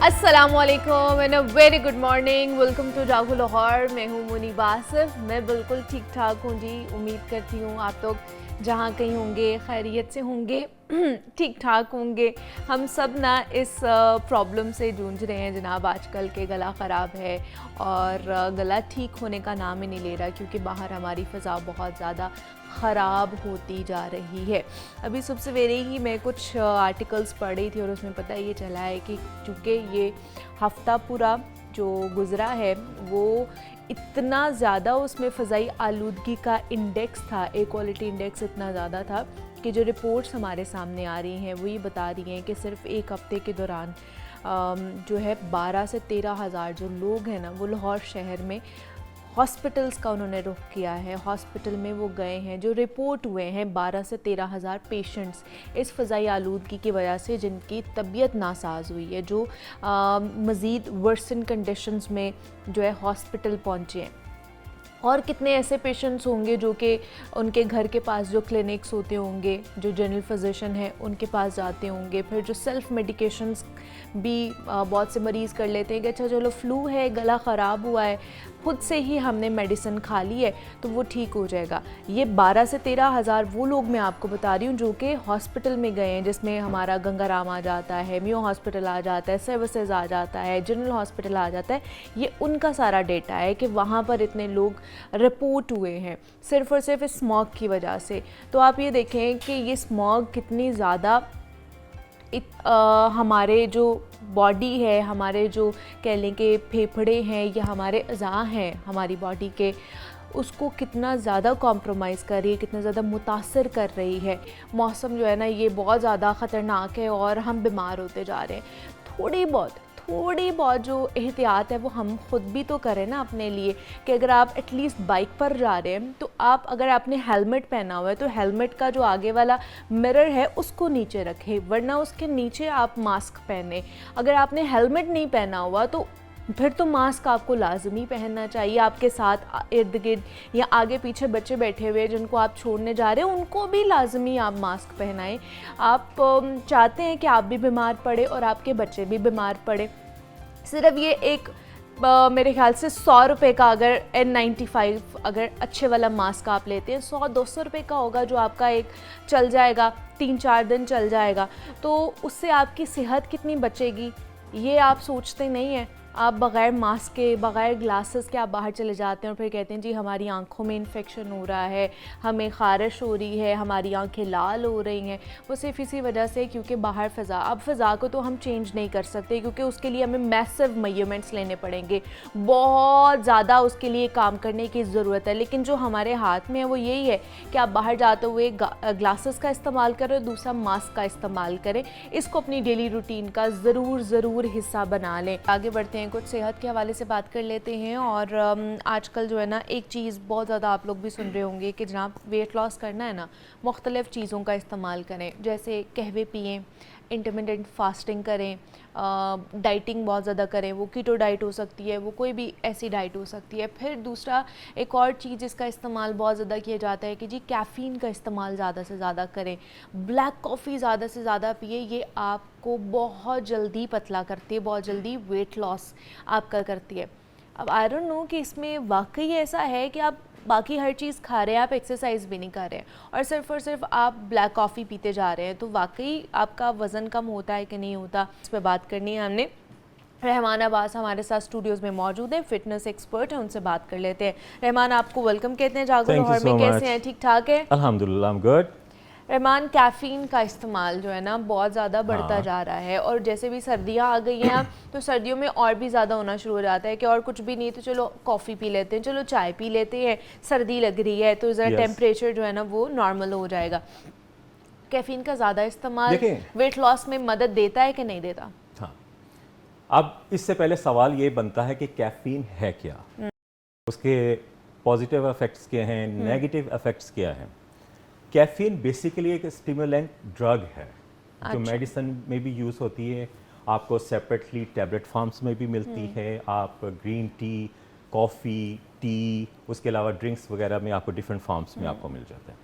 अस्सलामुअलैकुम and a very good morning. Welcome to Jaago Lahore. मैं हूँ मुनीब आसिफ। मैं बिल्कुल ठीक ठाक हूँ जी। उम्मीद करती हूँ आप लोग जहाँ कहीं होंगे खैरियत से होंगे, ठीक ठाक होंगे। हम सब ना इस प्रॉब्लम से जूझ रहे हैं जनाब। आजकल के गला ख़राब है और गला ठीक होने का नाम ही नहीं ले रहा, क्योंकि बाहर हमारी फ़ज़ा बहुत ज़्यादा ख़राब होती जा रही है। अभी सुबह सवेरे ही मैं कुछ आर्टिकल्स पढ़ रही थी और उसमें पता ये चला है कि चूँकि ये हफ्ता पूरा जो गुज़रा है वो इतना ज़्यादा उसमें फ़ज़ाई आलूदगी का इंडेक्स था, एयर क्वालिटी इंडेक्स इतना ज़्यादा था कि जो रिपोर्ट्स हमारे सामने आ रही हैं वो ये बता रही हैं कि सिर्फ़ एक हफ़्ते के दौरान जो है 12 से 13 हज़ार जो लोग हैं ना, वो लाहौर शहर में हॉस्पिटल्स का उन्होंने रुख किया है। हॉस्पिटल में वो गए हैं। जो रिपोर्ट हुए हैं 12 से 13 हज़ार पेशेंट्स इस फ़ज़ाई आलूदगी की वजह से जिनकी तबीयत नासाज हुई है, जो मज़ीद वर्सन कंडीशंस में जो है हॉस्पिटल पहुँचे हैं। और कितने ऐसे पेशेंट्स होंगे जो कि उनके घर के पास जो क्लिनिक्स होते होंगे, जो जनरल फिजिशियन है उनके पास जाते होंगे। फिर जो सेल्फ़ मेडिकेशंस भी बहुत से मरीज़ कर लेते हैं कि अच्छा चलो फ्लू है, गला ख़राब हुआ है, खुद से ही हमने मेडिसिन खा ली है तो वो ठीक हो जाएगा। ये 12 से 13 हज़ार वो लोग मैं आपको बता रही हूँ जो कि हॉस्पिटल में गए हैं, जिसमें हमारा गंगाराम आ जाता है, मियो हॉस्पिटल आ जाता है, सर्विसेज आ जाता है, जनरल हॉस्पिटल आ जाता है। ये उनका सारा डेटा है कि वहाँ पर इतने लोग रिपोर्ट हुए हैं सिर्फ़ और सिर्फ इस स्मॉग की वजह से। तो आप ये देखें कि ये स्मॉग कितनी ज़्यादा हमारे जो बॉडी है, हमारे जो कह लें कि फेफड़े हैं या हमारे अज़ा हैं हमारी बॉडी के, उसको कितना ज़्यादा कॉम्प्रोमाइज़ कर रही है, कितना ज़्यादा मुतासर कर रही है। मौसम जो है ना ये बहुत ज़्यादा ख़तरनाक है और हम बीमार होते जा रहे हैं। थोड़ी बहुत जो एहतियात है वो हम ख़ुद भी तो करें ना अपने लिए, कि अगर आप एटलीस्ट बाइक पर जा रहे हैं तो आप, अगर आपने हेलमेट पहना हुआ है तो हेलमेट का जो आगे वाला मिरर है उसको नीचे रखें, वरना उसके नीचे आप मास्क पहने। अगर आपने हेलमेट नहीं पहना हुआ तो फिर तो मास्क आपको लाजमी पहनना चाहिए। आपके साथ इर्द गिर्द या आगे पीछे बच्चे बैठे हुए जिनको आप छोड़ने जा रहे हैं उनको भी लाजमी आप मास्क पहनाएं। आप चाहते हैं कि आप भी बीमार पड़े और आपके बच्चे भी बीमार पड़े। सिर्फ ये एक मेरे ख्याल से 100 रुपये का अगर N95 अगर अच्छे वाला मास्क आप लेते हैं, 100-200 रुपये का होगा जो आपका एक चल जाएगा, 3-4 दिन चल जाएगा। तो उससे आपकी सेहत कितनी बचेगी ये आप सोचते नहीं हैं। आप बग़ैर मास्क के, बग़ैर ग्लासेस के आप बाहर चले जाते हैं और फिर कहते हैं जी हमारी आंखों में इन्फेक्शन हो रहा है, हमें ख़ारिश हो रही है, हमारी आंखें लाल हो रही हैं। वो सिर्फ इसी वजह से क्योंकि बाहर फ़ज़ा, अब फ़ज़ा को तो हम चेंज नहीं कर सकते क्योंकि उसके लिए हमें मैसिव मेजरमेंट्स लेने पड़ेंगे, बहुत ज़्यादा उसके लिए काम करने की ज़रूरत है। लेकिन जो हमारे हाथ में है वो यही है कि आप बाहर जाते हुए ग्लासेस का इस्तेमाल करें, दूसरा मास्क का इस्तेमाल करें। इसको अपनी डेली रूटीन का ज़रूर हिस्सा बना लें। आगे बढ़ते हैं, कुछ सेहत के हवाले से बात कर लेते हैं। और आजकल जो है ना एक चीज़ बहुत ज़्यादा आप लोग भी सुन रहे होंगे कि जनाब वेट लॉस करना है ना, मुख्तलिफ़ चीज़ों का इस्तेमाल करें, जैसे कहवे पिएँ, इंटरमिटेंट फास्टिंग करें, डाइटिंग बहुत ज़्यादा करें। वो कीटो डाइट हो सकती है, वो कोई भी ऐसी डाइट हो सकती है। फिर दूसरा एक और चीज़ जिसका इस्तेमाल बहुत ज़्यादा किया जाता है कि जी कैफ़ीन का इस्तेमाल ज़्यादा से ज़्यादा करें। ब्लैक कॉफ़ी ज़्यादा से ज़्यादा पिए, ये आपको बहुत जल्दी पतला करती है, बहुत जल्दी वेट लॉस आपका करती है। अब आई डोंट नो कि इसमें वाकई ऐसा है कि आप बाकी हर चीज़ खा रहे हैं, आप एक्सरसाइज भी नहीं कर रहे हैं और सिर्फ आप ब्लैक कॉफ़ी पीते जा रहे हैं, तो वाकई आपका वज़न कम होता है कि नहीं होता, इस पर बात करनी है हमने। रहमान अब्बास हमारे साथ स्टूडियोज़ में मौजूद हैं, फ़िटनेस एक्सपर्ट हैं, उनसे बात कर लेते हैं। रहमान, आपको वेलकम कहते हैं जागो लाहौर में। कैसे हैं? ठीक ठाक है? अल्हम्दुलिल्लाह, I am good. Rahman, caffeine का इस्तेमाल जो है ना बहुत ज़्यादा बढ़ता जा रहा है और जैसे भी सर्दियाँ आ गई हैं तो सर्दियों में और भी ज़्यादा होना शुरू हो जाता है कि और कुछ भी नहीं तो चलो कॉफ़ी पी लेते हैं, चलो चाय पी लेते हैं, सर्दी लग रही है तो ज़रा टेम्परेचर जो है ना वो नॉर्मल हो जाएगा। कैफ़ीन का ज़्यादा इस्तेमाल वेट लॉस में मदद देता है कि नहीं देता? हाँ, अब इससे पहले सवाल ये बनता है कि कैफ़ीन है क्या, उसके पॉजिटिव इफ़ेक्ट्स क्या हैं, नेगेटिव इफ़ेक्ट्स क्या हैं। कैफ़ीन बेसिकली एक स्टिमुलेंट ड्रग है जो मेडिसिन में भी यूज़ होती है, आपको सेपरेटली टैबलेट फॉर्म्स में भी मिलती है। आप ग्रीन टी, कॉफ़ी, टी, उसके अलावा ड्रिंक्स वगैरह में आपको डिफरेंट फॉर्म्स में आपको मिल जाता है।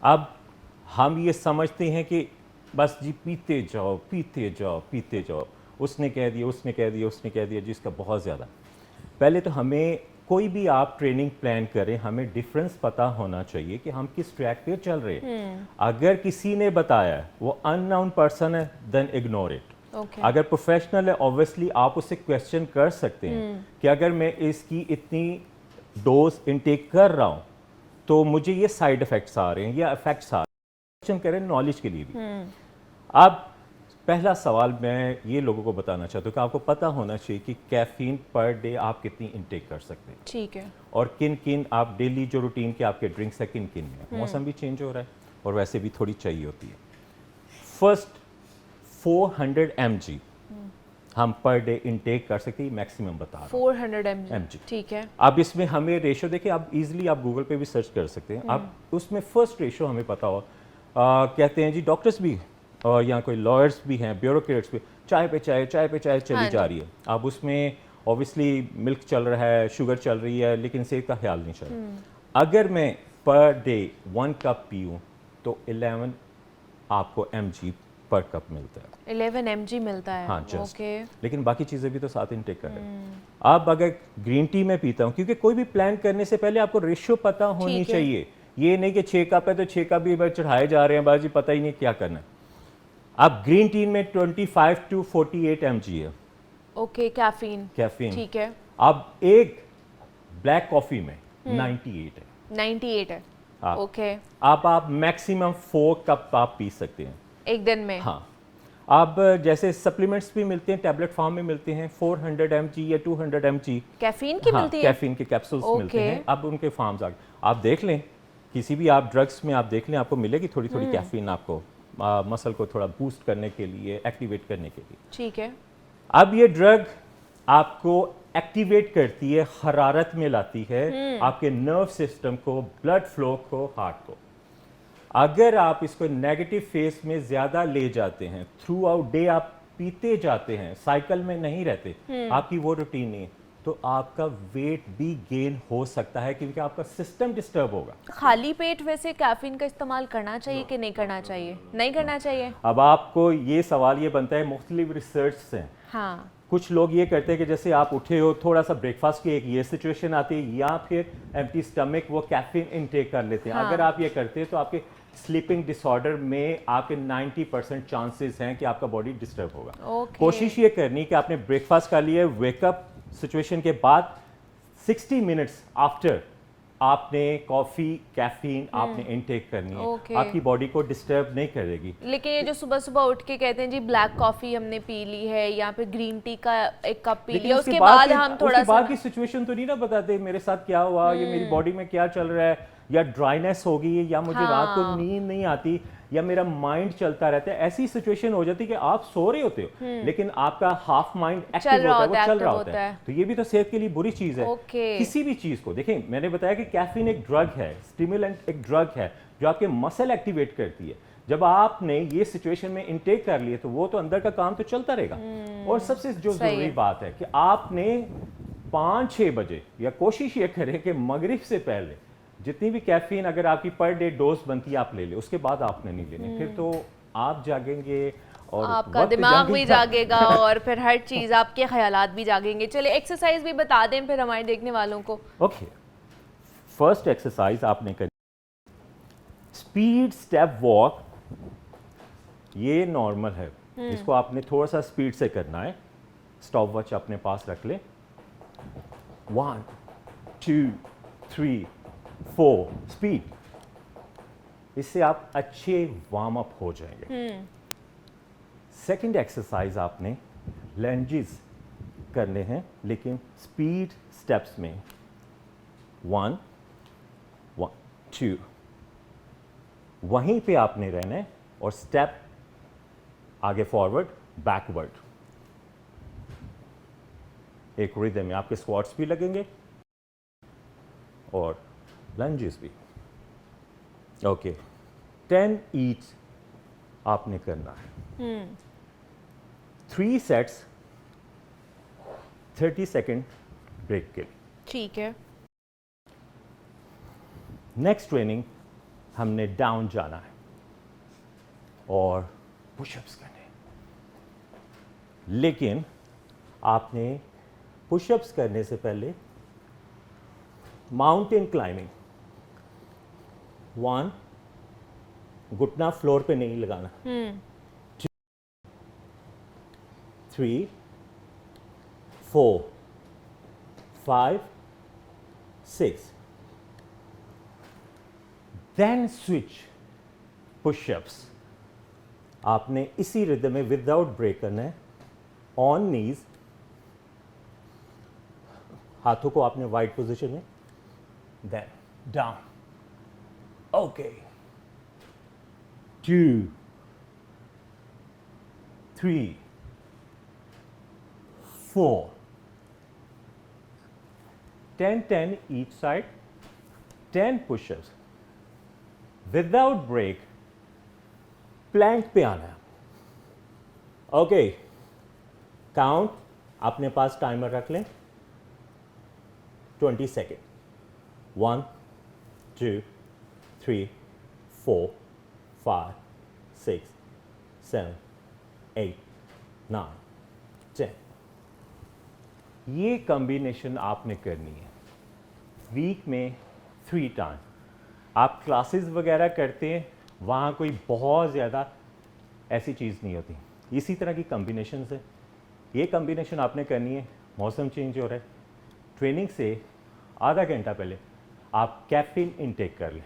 अब हम ये समझते हैं कि बस जी पीते जाओ, उसने कह दिया, उसने कह दिया, उसने कह दिया, जिसका बहुत ज़्यादा। पहले तो हमें कोई भी आप ट्रेनिंग प्लान करें, हमें डिफरेंस पता होना चाहिए कि हम किस ट्रैक पे चल रहे हैं। अगर किसी ने बताया वो अननोन पर्सन है, देन इग्नोर इट। अगर प्रोफेशनल है, ऑब्वियसली आप उससे क्वेश्चन कर सकते हैं कि अगर मैं इसकी इतनी डोज इनटेक कर रहा हूँ तो मुझे ये साइड इफेक्ट्स आ रहे हैं या इफेक्ट्स आ रहे हैं, क्वेश्चन करें नॉलेज के लिए भी। अब पहला सवाल मैं ये लोगों को बताना चाहता हूँ कि आपको पता होना चाहिए कि कैफीन पर डे आप कितनी इनटेक कर सकते हैं। ठीक है। और किन किन आप डेली जो रूटीन के आपके ड्रिंक्स है किन किन में, मौसम भी चेंज हो रहा है और वैसे भी थोड़ी चाहिए होती है। फर्स्ट 400 mg हम पर डे इनटेक कर सकते हैं, मैक्सिमम बता रहा हूं। 400 mg, ठीक है। अब इसमें हमें रेशो देखिए, आप इजीली आप गूगल पे भी सर्च कर सकते हैं। अब उसमें फर्स्ट रेशो हमें पता हो, कहते हैं जी डॉक्टर्स भी और यहाँ कोई लॉयर्स भी हैं, ब्यूरोक्रेट्स भी, चाय पे चाय, चाय पे चाय चली जा रही है। अब उसमें ऑब्वियसली मिल्क चल रहा है, शुगर चल रही है, लेकिन सेहत का ख्याल नहीं चल रहा। अगर मैं पर डे 1 कप पीऊँ तो 11 आपको mg पर कप मिलता है। 11 mg मिलता है। हाँ, जस्ट। ओके। लेकिन बाकी चीज़ें भी तो साथ इनटेक कर रहे हैं। अब अगर ग्रीन टी में पीता हूँ, क्योंकि कोई भी प्लान करने से पहले आपको रेशियो पता होनी चाहिए। ये नहीं कि 6 कप है तो 6 कप भी चढ़ाए जा रहे हैं, बाजी पता ही नहीं क्या करना है। अब ग्रीन टी में 25 टू 48 mg है। Okay, caffeine. ठीक है। अब एक ब्लैक कॉफी में 98 है। 98 है। ओके। अब आप मैक्सिमम 4 कप आप पी सकते हैं एक दिन में। हाँ। अब जैसे सप्लीमेंट्स भी मिलते हैं, टैबलेट फॉर्म में मिलते हैं, 400 mg या 200 mg कैफीन की मिलती है। कैफीन के कैप्सूल्स मिलते हैं। अब उनके फॉर्म्स आ गए, आप देख लें किसी भी आप ड्रग्स में आप देख लें, आपको मिलेगी थोड़ी थोड़ी कैफीन आपको मसल को थोड़ा बूस्ट करने के लिए, एक्टिवेट करने के लिए। ठीक है। अब ये ड्रग आपको एक्टिवेट करती है, हरारत में लाती है आपके नर्व सिस्टम को, ब्लड फ्लो को, हार्ट को। अगर आप इसको नेगेटिव फेस में ज्यादा ले जाते हैं, थ्रू आउट डे आप पीते जाते हैं, साइकिल में नहीं रहते, आपकी वो रूटीन नहीं है, तो आपका वेट भी गेन हो सकता है क्योंकि आपका सिस्टम डिस्टर्ब होगा। खाली पेट वैसे कैफीन का इस्तेमाल करना चाहिए कि नहीं करना चाहिए? नहीं करना चाहिए। अब आपको ये सवाल ये बनता है, मुख्तलिफ रिसर्च से। हाँ। कुछ लोग ये करते हैं कि जैसे आप उठे हो, थोड़ा सा ब्रेकफास्ट की एक ये सिचुएशन आती है, या फिर एम्प्टी स्टमक वो कैफीन इनटेक कर लेते हैं। अगर आप ये करते हैं तो आपके स्लीपिंग डिसऑर्डर में आपके 90% चांसेस हैं कि आपका बॉडी डिस्टर्ब होगा। कोशिश ये करनी कि आपने ब्रेकफास्ट कर लिया, वेकअप सिचुएशन के बाद 60 मिनट्स आफ्टर आपने कॉफी कैफीन आपने इनटेक करनी है। आपकी बॉडी को डिस्टर्ब नहीं करेगी। लेकिन ये जो सुबह सुबह उठ के कहते हैं जी ब्लैक कॉफी हमने पी ली है या फिर ग्रीन टी का एक कप पी लिया, उसके बाद हम थोड़ा सा बाद की सिचुएशन तो नहीं ना बताते मेरे साथ क्या हुआ, ये मेरी बॉडी में क्या चल रहा है, या ड्राइनेस होगी, या मुझे रात को नींद नहीं आती, या मेरा माइंड चलता रहता है। ऐसी सिचुएशन हो जाती है कि आप सो रहे होते हो लेकिन आपका हाफ माइंड एक्टिव होता है, वो चल रहा होता है। तो ये भी तो सेहत के लिए बुरी चीज है। किसी भी चीज को देखें, मैंने बताया कि कैफीन एक ड्रग है, स्टिमुलेंट एक ड्रग है जो आपके मसल एक्टिवेट करती है। जब आपने ये सिचुएशन में इनटेक कर लिए तो वो तो अंदर का काम तो चलता रहेगा। और सबसे जो जरूरी बात है कि आपने 5-6 बजे, या कोशिश ये करें कि मगरिब से पहले जितनी भी कैफीन अगर आपकी पर डे डोज बनती है आप ले ले, उसके बाद आपने नहीं लेनी। फिर तो आप जागेंगे और आपका दिमाग भी जागेगा और फिर हर चीज आपके ख्यालात भी जागेंगे। चले एक्सरसाइज भी बता दें फिर हमारे देखने वालों को। ओके, फर्स्ट एक्सरसाइज आपने करनी स्पीड स्टेप वॉक। ये नॉर्मल है, इसको आपने थोड़ा सा स्पीड से करना है। स्टॉप वॉच अपने पास रख ले। 1 2 3 4 स्पीड। इससे आप अच्छे वार्म अप हो जाएंगे। सेकंड एक्सरसाइज आपने लंजेस करने हैं लेकिन स्पीड स्टेप्स में। 1 1 2 वहीं पे आपने रहना है और स्टेप आगे फॉरवर्ड बैकवर्ड, एक रिदम में आपके स्क्वाट्स भी लगेंगे और लंजेस भी। ओके, 10 ईच आपने करना है। 3 सेट्स 30 सेकेंड ब्रेक के लिए। ठीक है। नेक्स्ट ट्रेनिंग हमने डाउन जाना है और पुशअप्स करने। लेकिन आपने पुशअप्स करने से पहले माउंटेन क्लाइंबिंग, 1, घुटना फ्लोर पे नहीं लगाना, 3, 4, 5, 6, देन स्विच पुशअप्स। आपने इसी रिदम में विदाउट ब्रेक करना है, ऑन नीज, हाथों को आपने वाइड पोजीशन में, then down, okay, 2, 3, 4, 10 each side, 10 push-ups without break, Planck पे आना है। ओके, काउंट अपने पास टाइमर रख लें, 20 सेकेंड, 1, 2, 3, 4, 5, 6, 7, 8, 9, 10। ये कॉम्बिनेशन आपने करनी है वीक में 3 टाइम। आप क्लासेस वगैरह करते हैं, वहाँ कोई बहुत ज़्यादा ऐसी चीज़ नहीं होती, इसी तरह की कॉम्बिनेशन है। ये कॉम्बिनेशन आपने करनी है। मौसम चेंज हो रहा है, ट्रेनिंग से आधा घंटा पहले आप कैफीन इनटेक कर लें,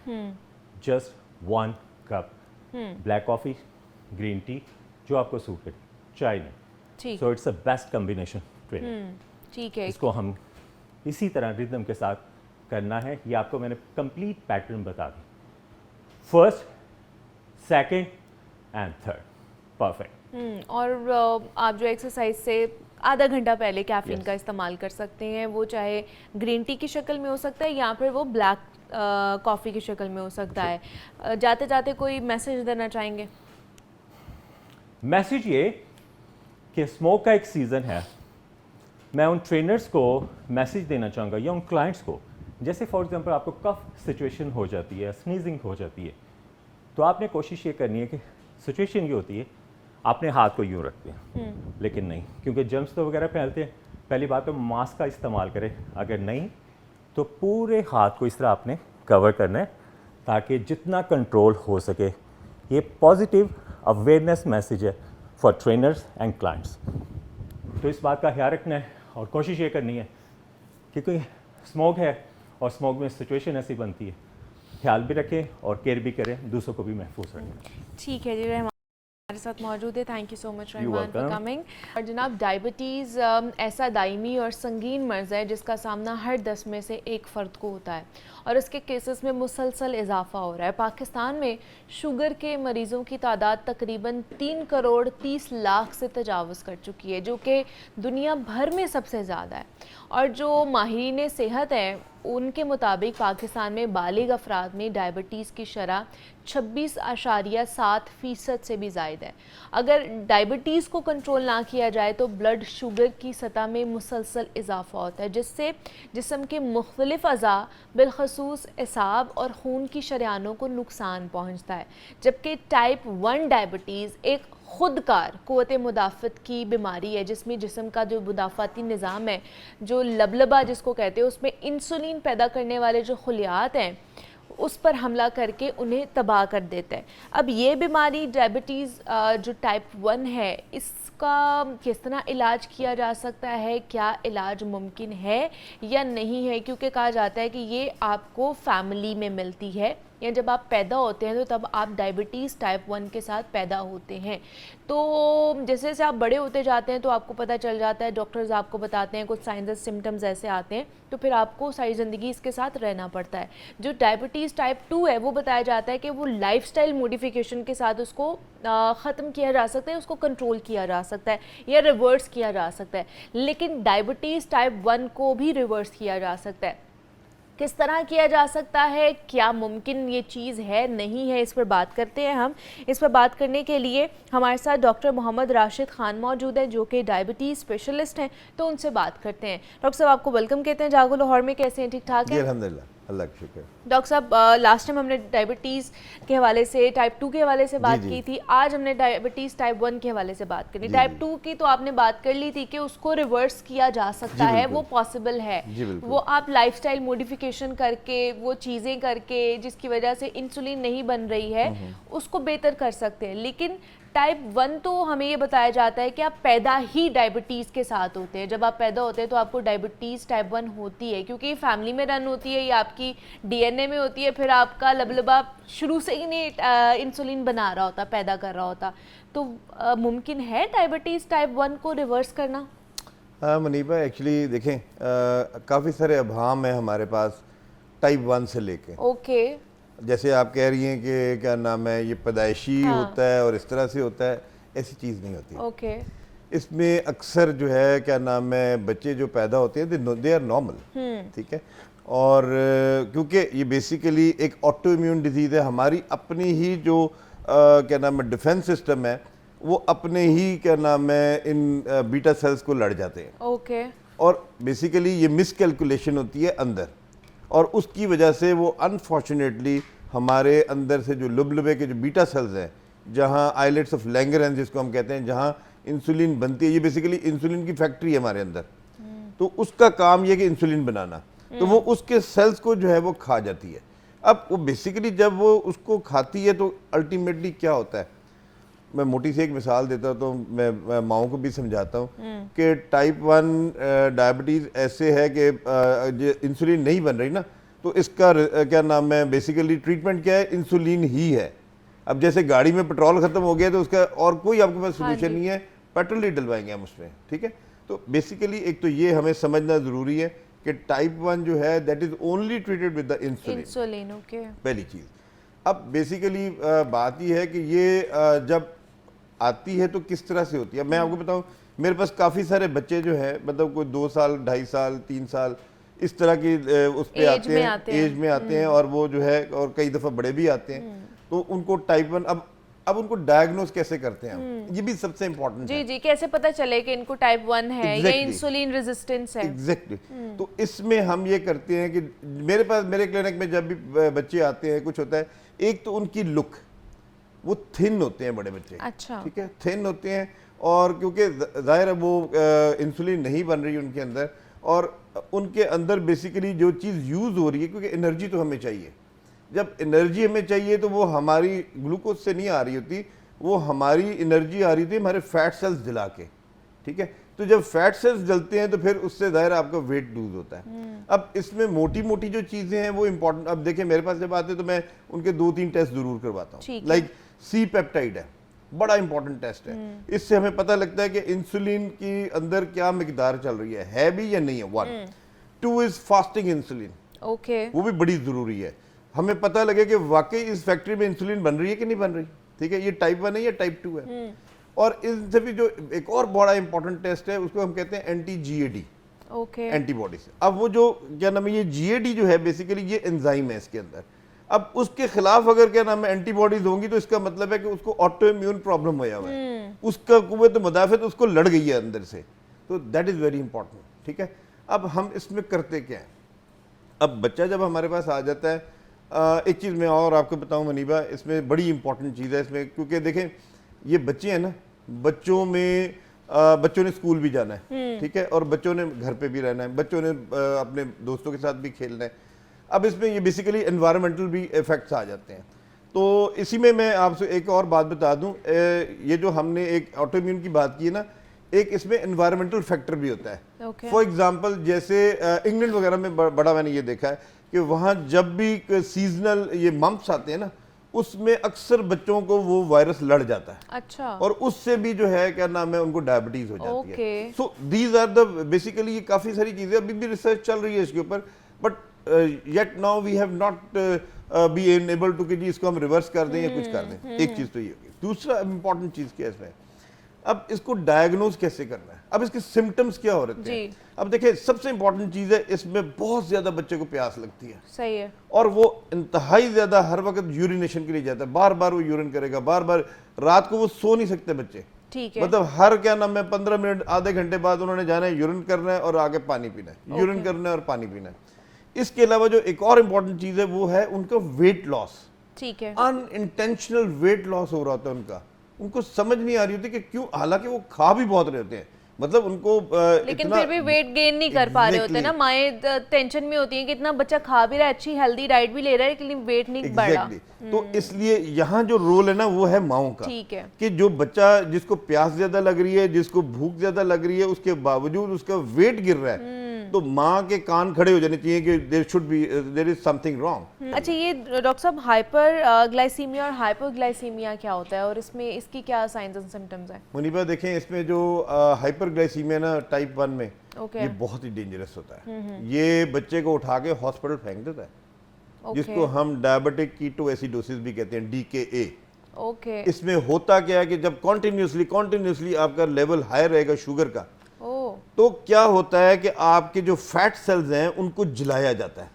just 1 cup, black coffee, green tea, जो आपको सूट करे, चाय नहीं। So it's a best combination training. ठीक है, इसको हम इसी तरह रिदम के साथ करना है। ये आपको मैंने कंप्लीट पैटर्न बता दी, first, second and third, perfect. और आप जो एक्सरसाइज से आधा घंटा पहले कैफीन Yes. का इस्तेमाल कर सकते हैं, वो चाहे ग्रीन टी की शक्ल में हो सकता है या फिर वो ब्लैक कॉफ़ी की शक्ल में हो सकता है। जाते जाते कोई मैसेज देना चाहेंगे? मैसेज ये कि स्मोक का एक सीज़न है। मैं उन ट्रेनर्स को मैसेज देना चाहूँगा या उन क्लाइंट्स को, जैसे फॉर एग्जांपल आपको कफ सिचुएशन हो जाती है, स्नीजिंग हो जाती है, तो आपने कोशिश ये करनी है कि सिचुएशन ये होती है, आपने हाथ को यूँ रखते हैं, लेकिन नहीं, क्योंकि जर्म्स तो वगैरह फैलते हैं। पहली बात तो मास्क का इस्तेमाल करें, अगर नहीं तो पूरे हाथ को इस तरह आपने कवर करना है, ताकि जितना कंट्रोल हो सके। ये पॉजिटिव अवेयरनेस मैसेज है फॉर ट्रेनर्स एंड क्लाइंट्स। तो इस बात का ख्याल रखना है और कोशिश ये करनी है कि कोई स्मोक है और स्मोक में सिचुएशन ऐसी बनती है, ख्याल भी रखें और केयर भी करें, दूसरों को भी महफूज रखें। ठीक है जी, रहमान हमारे साथ मौजूद है। Thank you so much Rahman for welcome. Coming. और जनाब, डायबिटीज़ ऐसा दायमी और संगीन मर्ज़ है जिसका सामना हर 10 में से एक फ़र्द को होता है और इसके केसेस में मुसलसल इजाफा हो रहा है। पाकिस्तान में शुगर के मरीज़ों की तादाद तकरीबन 3 करोड़ 30 लाख से तजावज़ कर चुकी है, जो कि दुनिया भर में सबसे ज़्यादा है। और जो माहिरीन सेहत हैं उनके मुताबिक पाकिस्तान में बालिग अफराद में डायबिटीज़ की शरह 26.7% से भी ज़ायद है। अगर डायबिटीज़ को कंट्रोल ना किया जाए तो ब्लड शुगर की सतह में मुसलसल इजाफा होता है, जिससे जिस्म के मुख्तलिफ अज़ा बिलखसूस एसाब और खून की शरियानों को नुकसान पहुँचता है। जबकि टाइप 1 डायबिटीज़ एक खुदकार क़ुव्वत मुदाफ़त की बीमारी है, जिसमें जिस्म का जो मुदाफ़ाती निज़ाम है, जो लबलबा जिसको कहते हैं, उसमें इंसुलिन पैदा करने वाले जो खुलियात हैं उस पर हमला करके उन्हें तबाह कर देता है। अब ये बीमारी डायबिटीज़ जो टाइप 1 है, इसका किस तरह इलाज किया जा सकता है, क्या इलाज मुमकिन है या नहीं है? क्योंकि कहा जाता है कि ये आपको फैमिली में मिलती है, या जब आप पैदा होते हैं तो तब आप डायबिटीज़ टाइप 1 के साथ पैदा होते हैं। तो जैसे जैसे आप बड़े होते जाते हैं तो आपको पता चल जाता है, डॉक्टर्स आपको बताते हैं कुछ साइंस एंड सिम्टम्स ऐसे आते हैं, तो फिर आपको सारी ज़िंदगी इसके साथ रहना पड़ता है। जो डायबिटीज़ टाइप 2 है वो बताया जाता है कि वो लाइफस्टाइल मॉडिफिकेशन के साथ उसको ख़त्म किया जा सकता है, उसको कंट्रोल किया जा सकता है या रिवर्स किया जा सकता है। लेकिन डायबिटीज़ टाइप 1 को भी रिवर्स किया जा सकता है। किस तरह किया जा सकता है, क्या मुमकिन ये चीज़ है, नहीं है, इस पर बात करते हैं हम। इस पर बात करने के लिए हमारे साथ डॉक्टर मोहम्मद राशिद खान मौजूद हैं, जो कि डायबिटीज़ स्पेशलिस्ट हैं, तो उनसे बात करते हैं। डॉक्टर साहब, आपको वेलकम कहते हैं जागो लाहौर में। कैसे हैं, ठीक ठाक हैं? अल्हम्दुलिल्लाह। अल्लाह का शुक्र। डॉक्टर साहब, लास्ट टाइम हमने डायबिटीज़ के हवाले से, टाइप 2 के हवाले से बात की थी, आज हमने डायबिटीज़ टाइप 1 के हवाले से बात करनी। टाइप 2 की तो आपने बात कर ली थी कि उसको रिवर्स किया जा सकता है, वो पॉसिबल है, वो आप लाइफस्टाइल मॉडिफिकेशन करके, वो चीज़ें करके जिसकी वजह से इंसुलिन नहीं बन रही है उसको बेहतर कर सकते हैं। लेकिन टाइप 1 तो हमें ये बताया जाता है कि आप पैदा ही डायबिटीज़ के साथ होते हैं, जब आप पैदा होते हैं तो आपको डायबिटीज़ टाइप 1 होती है, क्योंकि फैमिली में रन होती है, ये आपकी डीएनए में होती है, फिर आपका लबलबा शुरू से ही नहीं इंसुलिन बना रहा होता, पैदा कर रहा होता। तो मुमकिन है डायबिटीज़ टाइप 1 को रिवर्स करना? मुनीबा, एक्चुअली देखें, काफ़ी सारे अभाम है हमारे पास टाइप 1 से लेके। ओके। जैसे आप कह रही हैं कि क्या नाम है, ये पैदाइशी होता है और इस तरह से होता है, ऐसी चीज़ नहीं होती। ओके। इसमें अक्सर जो है क्या नाम है, बच्चे जो पैदा होते हैं दे आर नॉर्मल, ठीक है। और क्योंकि ये बेसिकली एक ऑटो इम्यून डिजीज़ है, हमारी अपनी ही जो क्या नाम है डिफेंस सिस्टम है, वो अपने ही क्या नाम है इन बीटा सेल्स को लड़ जाते हैं। ओके। और बेसिकली ये मिसकैलकुलेशन होती है अंदर, और उसकी वजह से वो अनफॉर्चुनेटली हमारे अंदर से जो लुबलुबे के जो बीटा सेल्स हैं, जहाँ आइलेट्स ऑफ लैंगरेंस जिसको हम कहते हैं, जहाँ इंसुलिन बनती है, ये बेसिकली इंसुलिन की फैक्ट्री है हमारे अंदर। तो उसका काम ये कि इंसुलिन बनाना, तो वो उसके सेल्स को जो है वो खा जाती है। अब वो बेसिकली जब वो उसको खाती है तो अल्टीमेटली क्या होता है, मैं मोटी सी एक मिसाल देता हूँ, तो मैं माओं को भी समझाता हूँ कि टाइप 1 डायबिटीज़ ऐसे है कि इंसुलिन नहीं बन रही ना, तो इसका क्या नाम है बेसिकली ट्रीटमेंट क्या है, इंसुलिन ही है। अब जैसे गाड़ी में पेट्रोल ख़त्म हो गया तो उसका और कोई आपके पास सोल्यूशन नहीं है, पेट्रोल ही डलवाएंगे हम उसमें, ठीक है। तो बेसिकली एक तो ये हमें समझना ज़रूरी है कि टाइप 1 जो है that is only treated with the insulin. Okay. पहली चीज़। अब बेसिकली बात ये है कि ये जब आती है तो किस तरह से होती है। मैं आपको बताऊं, मेरे पास काफ़ी सारे बच्चे जो है, मतलब कोई 2 साल 2.5 साल 3 साल इस तरह की उस पे आते हैं, एज में आते हैं, और वो जो है और कई दफ़ा बड़े भी आते हैं। तो उनको टाइप 1 अब उनको डायग्नोज कैसे करते हैं हम, ये भी सबसे इम्पोर्टेंट है। जी, कैसे पता चले कि इनको टाइप 1 है या इंसुलिन रेजिस्टेंस है? एग्जैक्टली। तो इसमें हम ये करते हैं कि मेरे क्लिनिक में जब भी बच्चे आते हैं, कुछ होता है, एक तो उनकी लुक, वो थिन होते हैं बड़े बच्चे, अच्छा, ठीक है, थिन होते हैं, और क्योंकि जाहिर है वो इंसुलिन नहीं बन रही उनके अंदर, और उनके अंदर बेसिकली जो चीज़ यूज़ हो रही है, क्योंकि एनर्जी तो हमें चाहिए, जब एनर्जी हमें चाहिए तो वो हमारी ग्लूकोज से नहीं आ रही होती, वो हमारी एनर्जी आ रही थी हमारे फैट सेल्स जला के, ठीक है। तो जब फैट सेल्स जलते हैं तो फिर उससे जाहिर आपका वेट लूज होता है। अब इसमें मोटी मोटी जो चीज़ें हैं वो इंपॉर्टेंट, अब देखिए मेरे पास जब आते हैं तो मैं उनके 2-3 टेस्ट ज़रूर करवाता हूँ। लाइक सी पेप्टाइड है, बड़ा इंपॉर्टेंट टेस्ट है, इससे हमें पता लगता है कि इंसुलिन की अंदर क्या मिकदार चल रही है भी या नहीं है। 1 2 इज फास्टिंग इंसुलिन, ओके, वो भी बड़ी ज़रूरी है, हमें पता लगे कि वाकई इस फैक्ट्री में इंसुलिन बन रही है कि नहीं बन रही, ठीक है। ये टाइप 1 है या टाइप 2 है। और इनसे भी जो एक और बड़ा इंपॉर्टेंट टेस्ट है उसको हम कहते हैं एंटी-GAD, ओके, एंटीबॉडीज। अब वो जो क्या नाम है, ये GAD जो है बेसिकली ये एंजाइम है इसके अंदर। अब उसके खिलाफ अगर क्या नाम है एंटीबॉडीज होंगी तो इसका मतलब है कि उसको ऑटो इम्यून प्रॉब्लम होया हुआ है, उसका कुव्वत मुदाफियत उसको लड़ गई है अंदर से, तो दैट इज वेरी इंपॉर्टेंट, ठीक है। अब हम इसमें करते क्या है, अब बच्चा जब हमारे पास आ जाता है, एक चीज़ मैं और आपको बताऊं मनीबा, इसमें बड़ी इंपॉर्टेंट चीज़ है इसमें, क्योंकि देखें ये बच्चे हैं ना, बच्चों ने स्कूल भी जाना है, ठीक है, और बच्चों ने घर पे भी रहना है, बच्चों ने अपने दोस्तों के साथ भी खेलना है। अब इसमें ये बेसिकली एनवायरमेंटल भी इफेक्ट्स आ जाते हैं। तो इसी में मैं आपसे एक और बात बता दूं, ये जो हमने एक ऑटो इम्यून की बात की है ना, एक इसमें एनवायरमेंटल फैक्टर भी होता है। फॉर एग्जांपल जैसे इंग्लैंड वगैरह में बड़ा मैंने ये देखा है कि वहाँ जब भी सीजनल ये मम्प्स आते हैं ना, उसमें अक्सर बच्चों को वो वायरस लड़ जाता है, अच्छा, और उससे भी जो है क्या नाम है उनको डायबिटीज हो जाती है। So these are the basically ये काफ़ी सारी चीज़ें, अभी भी रिसर्च चल रही है इसके ऊपर, but yet now we have not be enable to कि जी इसको हम रिवर्स कर दें या कुछ कर दें। एक चीज़ तो ये होगी। दूसरा इंपॉर्टेंट चीज़ क्या है इसमें, अब इसको डायग्नोज कैसे करना है, अब इसके सिम्टम्स क्या हो रहे हैं। अब देखिए सबसे इंपॉर्टेंट चीज़ है, इसमें बहुत ज़्यादा बच्चे को प्यास लगती है, सही है, और वो इंतहाई ज़्यादा हर वक्त यूरिनेशन के लिए जाता है, बार बार वो यूरिन करेगा, बार बार रात को वो सो नहीं सकते बच्चे, ठीक है, मतलब हर क्या नाम है 15 मिनट आधे घंटे बाद उन्होंने जाना है, यूरिन करना है और आगे पानी पीना है, यूरिन करना है और पानी पीना है। इसके अलावा जो एक और इम्पॉर्टेंट चीज़ है वो है उनका वेट लॉस। ठीक है। अनइंटेंशनल वेट लॉस हो रहा होता है उनका, उनको समझ नहीं आ रही होती कि क्यों, हालांकि वो खा भी बहुत रहे होते हैं, मतलब उनको लेकिन फिर भी वेट गेन नहीं कर पा रहे होते ना, माएँ टेंशन में होती हैं कि इतना बच्चा खा भी रहा है, अच्छी हेल्दी डाइट भी ले रहा है, लेकिन वेट नहीं बढ़ रहा। तो इसलिए यहाँ जो रोल है ना वो है माओं का। ठीक है। कि जो बच्चा, जिसको प्यास ज्यादा लग रही है, जिसको भूख ज्यादा लग रही है, उसके बावजूद उसका वेट गिर रहा है, तो माँ के कान खड़े हो जाने चाहिए कि देयर इज समथिंग रॉन्ग। अच्छा, ये डॉक्टर साहब हाइपर ग्लाइसीमिया और हाइपोग्लाइसीमिया क्या होता है और इसमें इसकी क्या साइंस एंड सिम्टम्स हैं? मुनीबा देखें, इसमें जो हाइपर ग्लाइसीमिया ना टाइप 1 में, ये बहुत ही डेंजरस होता है। ये बच्चे को उठा के हॉस्पिटल फेंक देता है, जिसको हम डायबिटिक कीटोएसिडोसिस भी कहते हैं, DKA। ओके। इसमें होता क्या है कि जब कॉन्टिन्यूसली आपका लेवल हाई रहेगा शुगर का, तो क्या होता है कि आपके जो फैट सेल्स हैं उनको जलाया जाता है।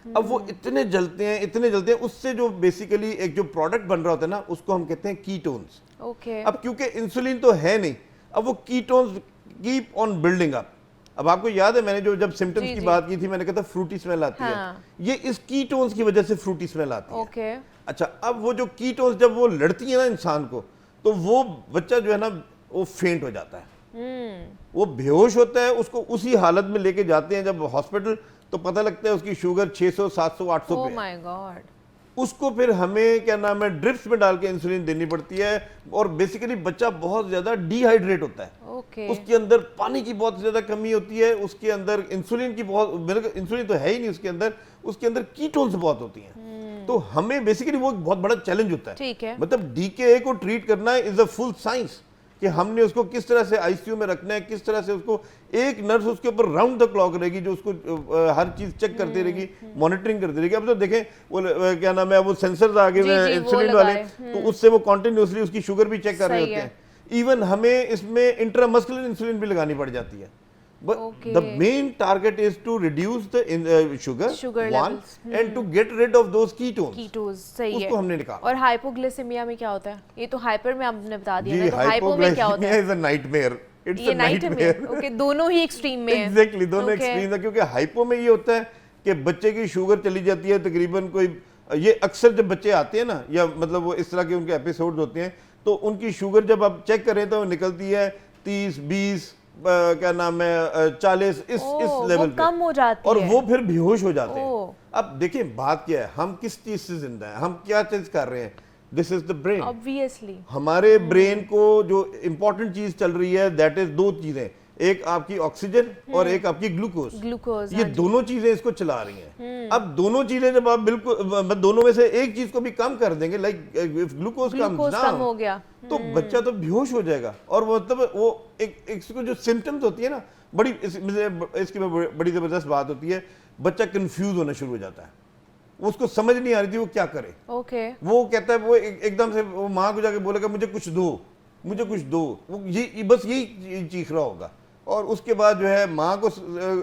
अब वो इतने जलते हैं, उससे जो बेसिकली एक जो प्रोडक्ट बन रहा होता है ना, उसको हम कहते हैं कीटोन्स। ओके। अब क्योंकि इंसुलिन तो है नहीं, अब वो ketones keep on building up. अब आपको याद है मैंने जब सिम्टम्स की बात की थी, मैंने कहा था फ्रूटी स्मेल आती है, ये इस कीटोन्स की वजह से फ्रूटी स्मेल आती है। ओके। अच्छा, अब वो जो कीटोन्स जब वो लड़ती है ना इंसान को, तो वो बच्चा जो है ना वो फेंट हो जाता है, वो बेहोश होता है। उसको उसी हालत में लेके जाते हैं जब हॉस्पिटल, तो पता लगता है उसकी शुगर 600, 700, 800 पे है। Oh my God. उसको फिर हमें क्या नाम है ड्रिप्स में डाल के इंसुलिन देनी पड़ती है, और बेसिकली बच्चा बहुत ज्यादा डिहाइड्रेट होता है। ओके। उसके अंदर पानी की बहुत ज्यादा कमी होती है, उसके अंदर इंसुलिन की बहुत, इंसुलिन तो है ही नहीं उसके अंदर कीटोन्स बहुत होती हैं। तो हमें बेसिकली वो एक बहुत बड़ा चैलेंज होता है। ठीक है। मतलब DKA को ट्रीट करना इज अ फुल साइंस, कि हमने उसको किस तरह से ICU में रखना है, किस तरह से उसको, एक नर्स उसके ऊपर राउंड द क्लॉक रहेगी जो उसको हर चीज चेक करती रहेगी, मॉनिटरिंग करती रहेगी। अब तो देखें वो क्या नाम है, वो सेंसर्स आ गए हैं इंसुलिन वाले, तो उससे वो कॉन्टिन्यूसली उसकी शुगर भी चेक कर रहे होते हैं। इवन हमें इसमें इंट्रामस्कुलर इंसुलिन भी लगानी पड़ जाती है। But the main target is to reduce the sugar one and to get rid of those ketones. सही है। उसको हमने निकाला। और हाइपोग्लाइसेमिया में क्या होता है? ये तो हाइपर में आपने बता दिया ना, तो हाइपो में क्या होता है? is a nightmare. It's ये a nightmare. ओके, दोनों ही एक्सट्रीम में है। Exactly, दोनों एक्सट्रीम है, क्योंकि हाइपो में ये होता है कि बच्चे की शुगर चली जाती है तकरीबन कोई, ये अक्सर जब बच्चे आते हैं ना, या मतलब वो इस तरह के उनके एपिसोड होते हैं, तो उनकी शुगर जब आप चेक करें तो निकलती है 30, 20, क्या नाम है 40, इस लेवल पे कम हो जाती और है। वो फिर बेहोश हो जाते हैं। अब देखिए बात क्या है, हम किस चीज से जिंदा हैं, हम क्या चीज कर रहे हैं? This is the brain. Obviously हमारे ब्रेन को जो इंपॉर्टेंट चीज चल रही है, दैट इज दो चीजें, एक आपकी ऑक्सीजन और एक आपकी ग्लूकोज। ये दोनों चीजें इसको चला रही हैं। अब दोनों चीजें जब आप बिल्कुल दोनों में से एक चीज को भी कम कर देंगे, लाइक ग्लूकोज कम हो गया, तो बच्चा तो बेहोश हो जाएगा। और वो मतलब वो इसको जो सिम्टम्स होती है ना, इसकी बड़ी जबरदस्त बात होती है, बच्चा कंफ्यूज होना शुरू हो जाता है, उसको समझ नहीं आ रही थी वो क्या करे। वो कहता है, वो एकदम से वो माँ को जाके बोलेगा मुझे कुछ दो, वो ये बस यही चीख रहा होगा। और उसके बाद जो है माँ को,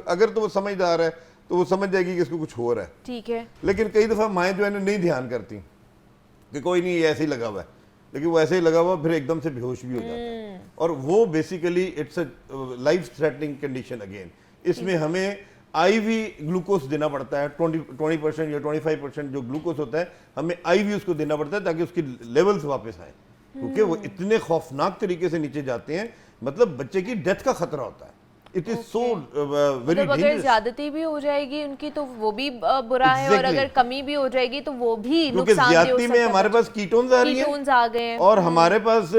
अगर तो वो समझदार है तो वो समझ जाएगी कि इसको कुछ हो रहा है। ठीक है। लेकिन कई दफा माएँ जो है ना नहीं ध्यान करती कि कोई नहीं, ये ऐसे ही लगा हुआ है, लेकिन वो ऐसे ही लगा हुआ फिर एकदम से बेहोश भी हो जाता है। और वो basically it's a life threatening condition again. इसमें हमें IV ग्लूकोज देना पड़ता है, 20% या 25% जो ग्लूकोज होता है हमें IV उसको देना पड़ता है, ताकि उसकी लेवल्स वापस आए, क्योंकि वो इतने खौफनाक तरीके से नीचे जाते हैं, मतलब बच्चे की डेथ का खतरा होता है। It is so very dangerous. अगर ज्यादती भी हो जाएगी उनकी तो वो भी बुरा है, और अगर कमी भी हो जाएगी तो वो भी नुकसानदेह हो सकता है। ज्यादती में हमारे पास कीटोन्स आ गए हैं, और हमारे पास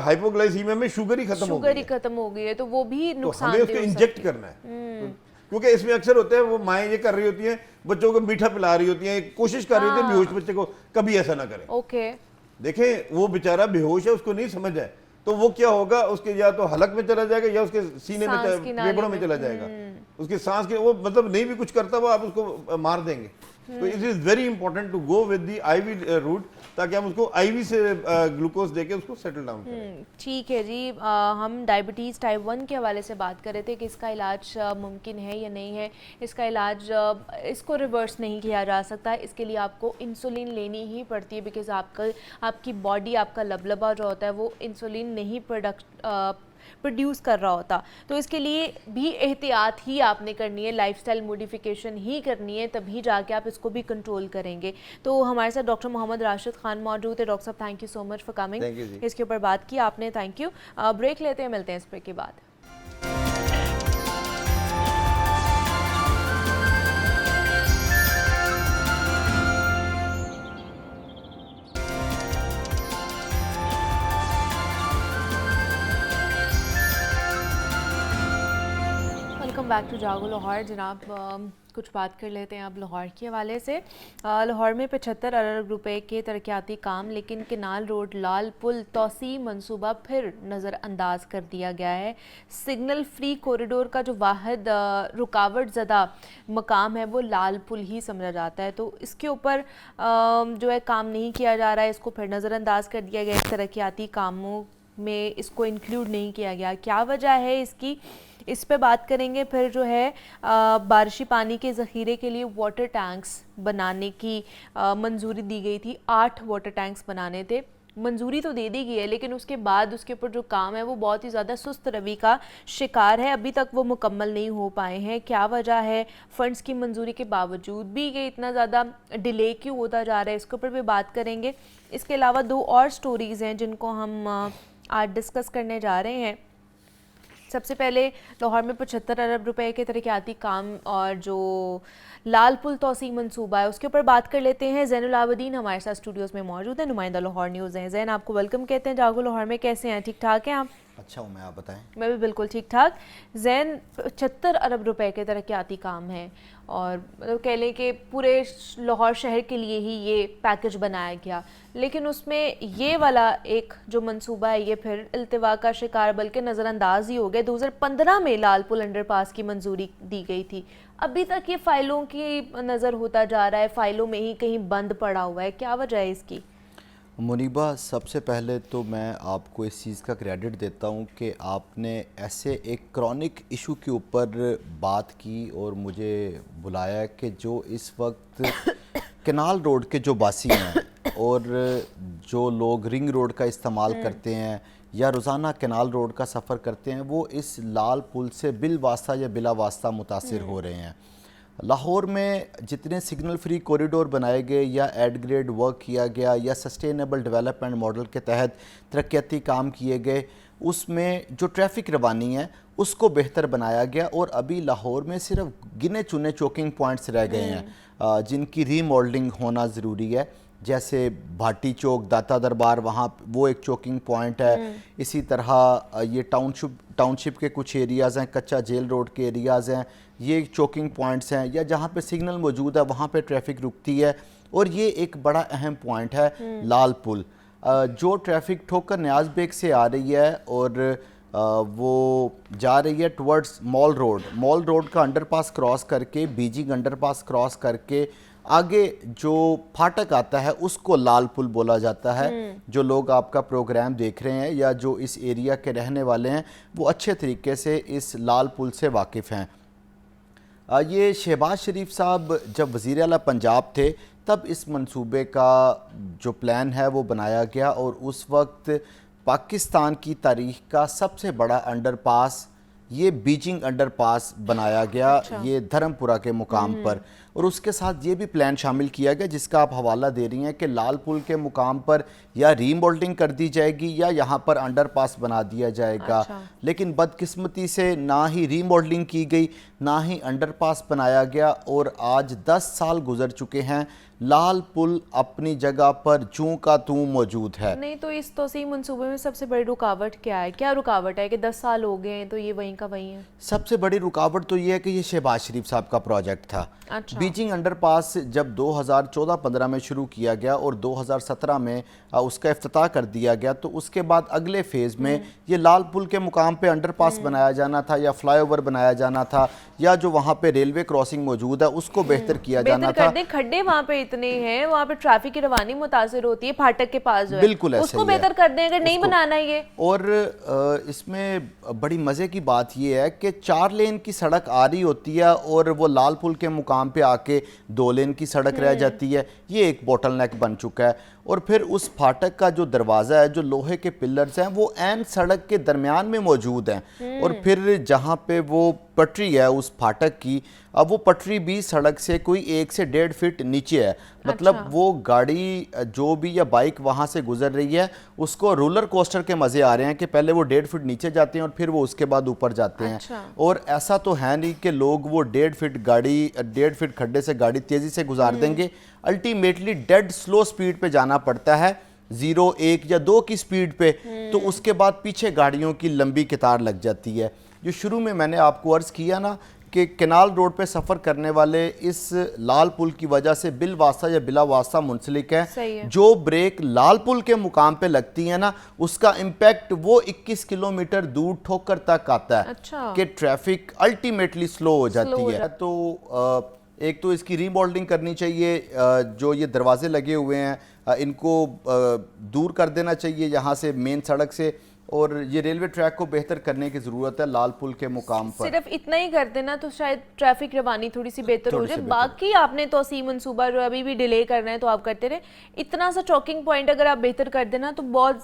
हाइपोग्लाइसीमिया में शुगर ही खत्म हो गई है, तो वो भी नुकसानदेह हो सकता है। हमें उसको इंजेक्ट करना है, क्योंकि इसमें अक्सर होता है वो माएँ ये कर रही होती हैं, बच्चों को मीठा पिला रही होती हैं, कोशिश कर रही होती है बेहोश बच्चे को, कभी ऐसा ना करें। ओके। देखें वो बेचारा बेहोश है, उसको नहीं समझ है, तो वो क्या होगा, उसके या तो हलक में चला जाएगा या उसके सीने में, फेफड़ों में चला जाएगा, उसके सांस के, वो मतलब नहीं भी कुछ करता वो आप उसको मार देंगे। तो it is very important to go with the IV route, ताकि हम उसको IV से ग्लूकोज देके उसको सेटल डाउन करें। ठीक है जी। हम डायबिटीज़ टाइप 1 के हवाले से बात कर रहे थे कि इसका इलाज मुमकिन है या नहीं है। इसका इलाज, इसको रिवर्स नहीं किया जा सकता है, इसके लिए आपको इंसुलिन लेनी ही पड़ती है, बिकॉज आपकी बॉडी, आपका लबलबा जो होता है वो इंसुलिन नहीं प्रोड्यूस कर रहा होता। तो इसके लिए भी एहतियात ही आपने करनी है, लाइफस्टाइल मॉडिफिकेशन ही करनी है, तभी जाके आप इसको भी कंट्रोल करेंगे। तो हमारे साथ डॉक्टर मोहम्मद राशिद खान मौजूद है। डॉक्टर साहब, thank you so much for coming, इसके ऊपर बात की आपने, थैंक यू। ब्रेक लेते हैं, मिलते हैं इस ब्रेक के बाद। Welcome back to Jaago Lahore. जनाब, कुछ बात कर लेते हैं अब लाहौर के हवाले से। लाहौर में 75 अरब रुपए के तरक्याती काम, लेकिन केनाल रोड लाल पुल तोसी मंसूबा फिर नज़रअंदाज कर दिया गया है। सिग्नल फ्री कॉरिडोर का जो वाहिद रुकावट ज़दा मकाम है वो लाल पुल ही समझा जाता है, तो इसके ऊपर जो है काम नहीं किया जा रहा है, इसको फिर नज़रअंदाज कर दिया गया। तरक्याती कामों में इसको इंक्लूड नहीं किया गया, क्या वजह है इसकी, इस पे बात करेंगे। फिर जो है बारिशी पानी के ज़ख़ीरे के लिए वाटर टैंक्स बनाने की मंजूरी दी गई थी। 8 वाटर टैंक्स बनाने थे, मंजूरी तो दे दी गई है, लेकिन उसके बाद उसके ऊपर जो काम है वो बहुत ही ज़्यादा सुस्त रवि का शिकार है, अभी तक वो मुकम्मल नहीं हो पाए हैं। क्या वजह है, फ़ंड्स की मंजूरी के बावजूद भी ये इतना ज़्यादा डिले क्यों होता जा रहा है, इसके ऊपर भी बात करेंगे। इसके अलावा 2 और स्टोरीज़ हैं जिनको हम आज डिस्कस करने जा रहे हैं। सबसे पहले लाहौर में 75 अरब रुपए के तरक्याती काम और जो लाल पुल तोसी मंसूबा है उसके ऊपर बात कर लेते हैं। ज़ैनुल आबदीन हमारे साथ स्टूडियोज़ में मौजूद है, नुमाइंदा लाहौर न्यूज़ हैं। ज़ैन, आपको वेलकम कहते हैं जागो लाहौर में, कैसे हैं, ठीक ठाक हैं आप? अच्छा हूँ मैं, आप बताएं। मैं भी बिल्कुल ठीक ठाक। ज़ैन, 75 अरब रुपए के तरक्याती काम है और मतलब कह लें कि पूरे लाहौर शहर के लिए ही ये पैकेज बनाया गया, लेकिन उसमें ये वाला एक जो मंसूबा है ये फिर इल्तिवा का शिकार, बल्कि नज़रअंदाज ही हो गया। 2015 में लाल पुल अंडरपास की मंजूरी दी गई थी, अभी तक ये फ़ाइलों की नज़र होता जा रहा है, फ़ाइलों में ही कहीं बंद पड़ा हुआ है, क्या वजह है इसकी? मुनीबा, सबसे पहले तो मैं आपको इस चीज़ का क्रेडिट देता हूँ कि आपने ऐसे एक क्रॉनिक इशू के ऊपर बात की और मुझे बुलाया कि जो इस वक्त केनाल रोड के जो बासी हैं और जो लोग रिंग रोड का इस्तेमाल करते हैं या रोज़ाना केनाल रोड का सफ़र करते हैं, वो इस लाल पुल से बिल वास्ता या बिला वास्ता मुतासिर हो रहे हैं। लाहौर में जितने सिग्नल फ्री कॉरिडोर बनाए गए या एड ग्रेड वर्क किया गया या सस्टेनेबल डेवलपमेंट मॉडल के तहत तरक्याती काम किए गए, उसमें जो ट्रैफिक रवानी है उसको बेहतर बनाया गया और अभी लाहौर में सिर्फ गिने चुने चोकिंग पॉइंट्स रह गए हैं जिनकी रीमॉडलिंग होना ज़रूरी है। जैसे भाटी चौक, दाता दरबार, वहाँ वो एक चोकिंग पॉइंट है। इसी तरह ये टाउनशिप के कुछ एरियाज़ हैं, कच्चा जेल रोड के एरियाज़ हैं, ये चोकिंग पॉइंट्स हैं, या जहाँ पे सिग्नल मौजूद है वहाँ पे ट्रैफिक रुकती है। और ये एक बड़ा अहम पॉइंट है लाल पुल, जो ट्रैफिक ठोकर न्याज बेग से आ रही है और वो जा रही है टुवर्ड्स मॉल रोड का अंडरपास क्रॉस करके, बीजिंग अंडरपास क्रॉस करके आगे जो फाटक आता है उसको लाल पुल बोला जाता है। जो लोग आपका प्रोग्राम देख रहे हैं या जो इस एरिया के रहने वाले हैं वो अच्छे तरीके से इस लाल पुल से वाकिफ़ हैं। ये शहबाज शरीफ साहब जब वज़ीर आला पंजाब थे तब इस मंसूबे का जो प्लान है वो बनाया गया और उस वक्त पाकिस्तान की तारीख़ का सबसे बड़ा अंडरपास ये बीजिंग अंडरपास बनाया गया। अच्छा। ये धर्मपुरा के मुकाम पर, और उसके साथ ये भी प्लान शामिल किया गया जिसका आप हवाला दे रही हैं कि लाल पुल के मुकाम पर या रीमॉडलिंग कर दी जाएगी या यहाँ पर अंडरपास बना दिया जाएगा। अच्छा। लेकिन बदकिस्मती से ना ही रीमॉडलिंग की गई ना ही अंडरपास बनाया गया और आज 10 साल गुजर चुके हैं, लाल पुल अपनी जगह पर जूं का तूं मौजूद है। नहीं तो इस तोसी मंसूबे में सबसे बड़ी रुकावट क्या है? क्या रुकावट है कि 10 साल हो गए हैं तो ये वहीं का वहीं है? सबसे बड़ी रुकावट तो ये है कि ये शहबाज शरीफ साहब का प्रोजेक्ट था। अच्छा। बीजिंग अंडरपास जब 2014-15 में शुरू किया गया और 2017 में उसका इफ्तिताह कर दिया गया, तो उसके बाद अगले फेज़ में ये लाल पुल के मुकाम पे अंडरपास बनाया जाना था या फ्लाईओवर बनाया जाना था या जो वहाँ पे रेलवे क्रॉसिंग मौजूद है उसको बेहतर किया जाना था। खड्डे वहाँ पे इतने हैं, वहाँ पे ट्रैफिक की रवानी मुतासिर होती है, फाटक के पास जो है बिल्कुल ऐसा उसको ही बेहतर है। कर दें अगर नहीं बनाना है ये। और इसमें बड़ी मज़े की बात यह है कि 4 लेन की सड़क आ रही होती है और वो लाल पुल के मुकाम पे आके 2 लेन की सड़क रह जाती है। ये एक बोटल नेक बन चुका है। और फिर उस फाटक का जो दरवाज़ा है, जो लोहे के पिलर्स हैं, वो ऐन सड़क के दरमियान में मौजूद हैं। और फिर जहाँ पे वो पटरी है उस फाटक की, अब वो पटरी भी सड़क से कोई 1 से 1.5 फीट नीचे है। मतलब अच्छा। वो गाड़ी जो भी या बाइक वहाँ से गुजर रही है उसको रोलर कोस्टर के मज़े आ रहे हैं कि पहले वो 1.5 फीट नीचे जाते हैं और फिर वो उसके बाद ऊपर जाते हैं। अच्छा। और ऐसा तो है नहीं कि लोग वो 1.5 फीट खड्डे से गाड़ी तेज़ी से गुजार देंगे। अल्टीमेटली डेड स्लो स्पीड पे जाना पड़ता है, 0, 1 या 2 की स्पीड पे। तो उसके बाद पीछे गाड़ियों की लंबी कतार लग जाती है। जो शुरू में मैंने आपको अर्ज़ किया ना कि कैनाल रोड पे सफ़र करने वाले इस लाल पुल की वजह से बिल वास्ता या बिला वास्ता मुंसलिक है। जो ब्रेक लाल पुल के मुकाम पे लगती है ना, उसका इम्पैक्ट वो 21 किलोमीटर दूर ठोकर तक आता है। अच्छा। कि ट्रैफिक अल्टीमेटली स्लो हो जाती है। तो एक तो इसकी रीमॉडलिंग करनी चाहिए, जो ये दरवाजे लगे हुए हैं इनको दूर कर देना चाहिए यहाँ से, मेन सड़क से। और ये रेलवे ट्रैक को बेहतर करने की ज़रूरत है लाल पुल के मुकाम पर। सिर्फ इतना ही कर देना तो शायद ट्रैफिक रवानी थोड़ी सी बेहतर हो जाए। बाकी आपने तोसी मंसूबा जो अभी भी डिले करना है तो आप करते रहे। इतना सा चौकिंग पॉइंट अगर आप बेहतर कर देना तो बहुत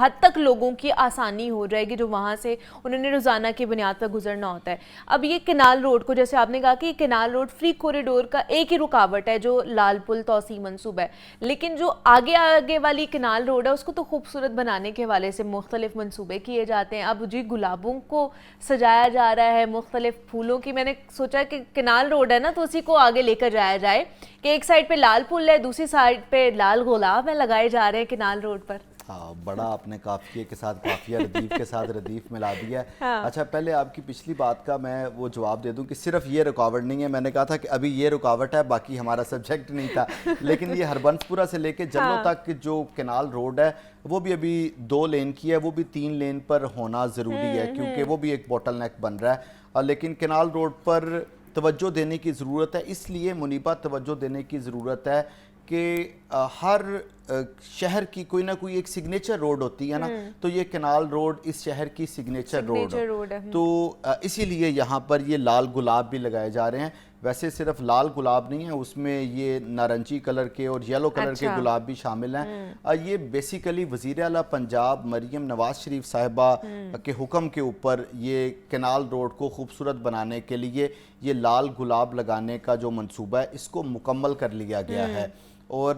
हद तक लोगों की आसानी हो जाएगी, जो वहाँ से उन्होंने रोज़ाना की बुनियाद पर गुजरना होता है। अब ये केनाल रोड को, जैसे आपने कहा कि केनाल रोड फ्री कॉरिडोर का एक ही रुकावट है जो लाल पुल तोसी मंसूबा है, लेकिन जो आगे आगे वाली केनाल रोड है उसको तो खूबसूरत बनाने के हवाले से मुख्तलिफ मंसूबे किए जाते हैं। अब जी गुलाबों को सजाया जा रहा है, मुख्तलिफ फूलों की, मैंने सोचा कि केनाल रोड है ना तो उसी को आगे लेकर जाया जाए कि एक साइड पे लाल पुल है, दूसरी साइड पे लाल गुलाब है लगाए जा रहे हैं केनाल रोड पर। हाँ, बड़ा आपने काफिये के साथ काफिया, रदीफ के साथ रदीफ मिला दिया है। हाँ। अच्छा, पहले आपकी पिछली बात का मैं वो जवाब दे दूं कि सिर्फ ये रुकावट नहीं है। मैंने कहा था कि अभी ये रुकावट है, बाकी हमारा सब्जेक्ट नहीं था। लेकिन ये हरबंसपुरा से लेके जल्लो तक जो केनाल रोड है वो भी अभी 2 लेन की है, वो भी 3 लेन पर होना ज़रूरी है क्योंकि वो भी एक बोटल नेक बन रहा है। लेकिन केनाल रोड पर तवज्जो देने की ज़रूरत है। इसलिए मुनीबा तवज्जो देने की ज़रूरत है कि हर शहर की कोई ना कोई एक सिग्नेचर रोड होती है ना, तो ये केनाल रोड इस शहर की सिग्नेचर रोड है। तो इसीलिए यहाँ पर ये लाल गुलाब भी लगाए जा रहे हैं। वैसे सिर्फ लाल गुलाब नहीं है, उसमें ये नारंगी कलर के और येलो कलर के गुलाब भी शामिल हैं। ये बेसिकली वज़ीर आला पंजाब मरियम नवाज शरीफ साहिबा के हुक्म के ऊपर ये केनाल रोड को खूबसूरत बनाने के लिए ये लाल गुलाब लगाने का जो मंसूबा है इसको मुकम्मल कर लिया गया है। और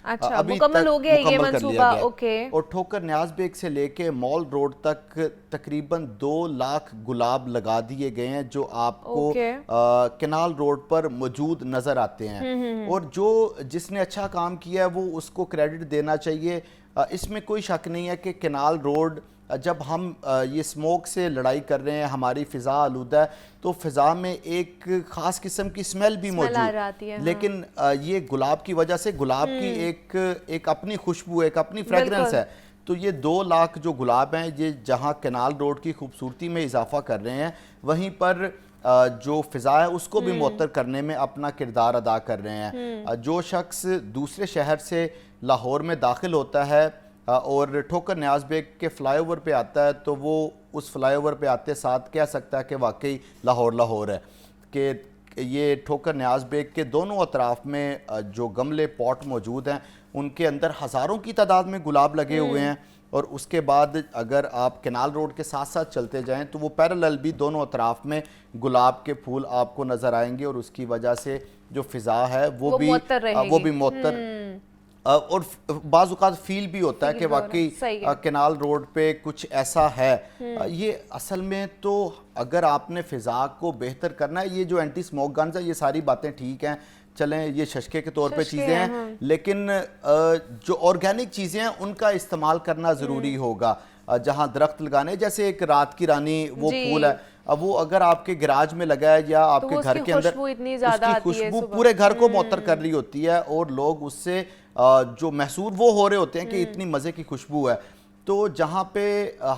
अच्छा, अभी मुकम्मल हो गया ये मुकम्मल कर मंसूबा। लिया ओके। और ठोकर न्याज बेग से लेके मॉल रोड तक तकरीबन 2 लाख गुलाब लगा दिए गए हैं जो आपको केनाल रोड पर मौजूद नजर आते हैं। और जो जिसने अच्छा काम किया है वो उसको क्रेडिट देना चाहिए। इसमें कोई शक नहीं है कि केनाल रोड, जब हम ये स्मोक से लड़ाई कर रहे हैं, हमारी फ़िज़ा आलूदा है, तो फ़िज़ा में एक ख़ास किस्म की स्मेल भी मौजूद है। लेकिन ये गुलाब की वजह से, गुलाब की एक अपनी खुशबू, एक अपनी फ्रेगरेंस है। तो ये 2 लाख जो गुलाब हैं ये जहाँ केनाल रोड की खूबसूरती में इजाफा कर रहे हैं, वहीं पर जो फ़िज़ा है उसको भी मुअत्तर करने में अपना किरदार अदा कर रहे हैं। जो शख्स दूसरे शहर से लाहौर में दाखिल होता है और ठोकर न्याज बेग के फ्लाईओवर पे आता है तो वो उस फ्लाईओवर पे आते साथ कह सकता है कि वाकई लाहौर लाहौर है। कि ये ठोकर न्याज बेग के दोनों अतराफ़ में जो गमले पॉट मौजूद हैं उनके अंदर हज़ारों की तादाद में गुलाब लगे हुए हैं। और उसके बाद अगर आप केनाल रोड के साथ साथ चलते जाएं तो वो पैरेलल भी दोनों अतराफ़ में गुलाब के फूल आपको नज़र आएंगे और उसकी वजह से जो फ़िज़ा है वो भी मुअत्तर और बाज़ औक़ात फील भी होता है कि वाकई केनाल रोड पे कुछ ऐसा है। ये असल में तो अगर आपने फ़िज़ा को बेहतर करना है, ये जो एंटी स्मोक गन्स है ये सारी बातें ठीक हैं, चलें ये शशके के तौर पे चीज़ें हैं, लेकिन जो ऑर्गेनिक चीज़ें हैं उनका इस्तेमाल करना ज़रूरी होगा। जहाँ दरख्त लगाने, जैसे एक रात की रानी वो फूल है, अब वो अगर आपके गैराज में लगा है या आपके घर के अंदर, उसकी खुशबू पूरे घर को मुअत्तर कर रही होती है और लोग उससे जो महसूस वो हो रहे होते हैं कि इतनी मज़े की खुशबू है। तो जहाँ पे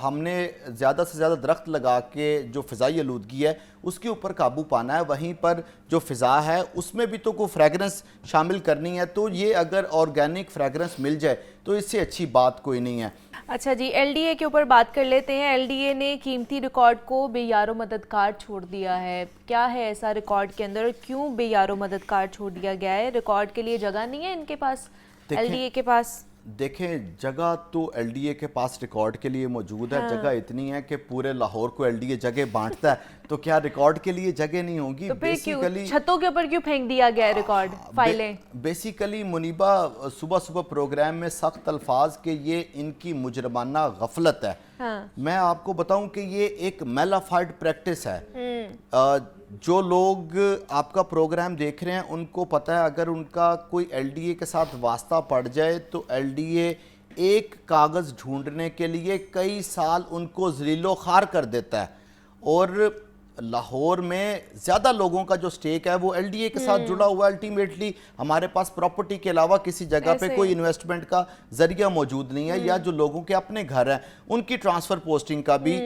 हमने ज़्यादा से ज़्यादा दरख्त लगा के जो फ़िज़ाई आलूदगी है उसके ऊपर काबू पाना है, वहीं पर जो फ़िज़ा है उसमें भी तो कोई फ्रेगरेंस शामिल करनी है। तो ये अगर ऑर्गेनिक फ्रेगरेंस मिल जाए तो इससे अच्छी बात कोई नहीं है। अच्छा जी, एलडीए के ऊपर बात कर लेते हैं। एलडीए ने कीमती रिकॉर्ड को बेयारो मददगार छोड़ दिया है। क्या है ऐसा रिकॉर्ड के अंदर, क्यों बेयारो मददगार छोड़ दिया गया है? रिकॉर्ड के लिए जगह नहीं है इनके पास, एलडीए के पास? देखें, जगह तो एलडीए के पास रिकॉर्ड के लिए मौजूद है। जगह इतनी है कि पूरे लाहौर को एलडीए जगह बांटता है, तो क्या रिकॉर्ड के लिए जगह नहीं होगी? तो फिर क्यों छतों के ऊपर क्यों फेंक दिया गया है रिकॉर्ड, फाइलें? बेसिकली मुनीबा, सुबह सुबह प्रोग्राम में सख्त अल्फाज के ये इनकी मुजरमाना गफलत है। हाँ। मैं आपको बताऊं कि ये एक मेलाफाइड प्रैक्टिस है। जो लोग आपका प्रोग्राम देख रहे हैं उनको पता है, अगर उनका कोई एलडीए के साथ वास्ता पड़ जाए तो एलडीए एक कागज़ ढूंढने के लिए कई साल उनको ज़लीलो ख़ार कर देता है। और लाहौर में ज़्यादा लोगों का जो स्टेक है वो एलडीए के साथ जुड़ा हुआ है। अल्टीमेटली हमारे पास प्रॉपर्टी के अलावा किसी जगह पे कोई इन्वेस्टमेंट का जरिया मौजूद नहीं है, या जो लोगों के अपने घर हैं उनकी ट्रांसफ़र पोस्टिंग का भी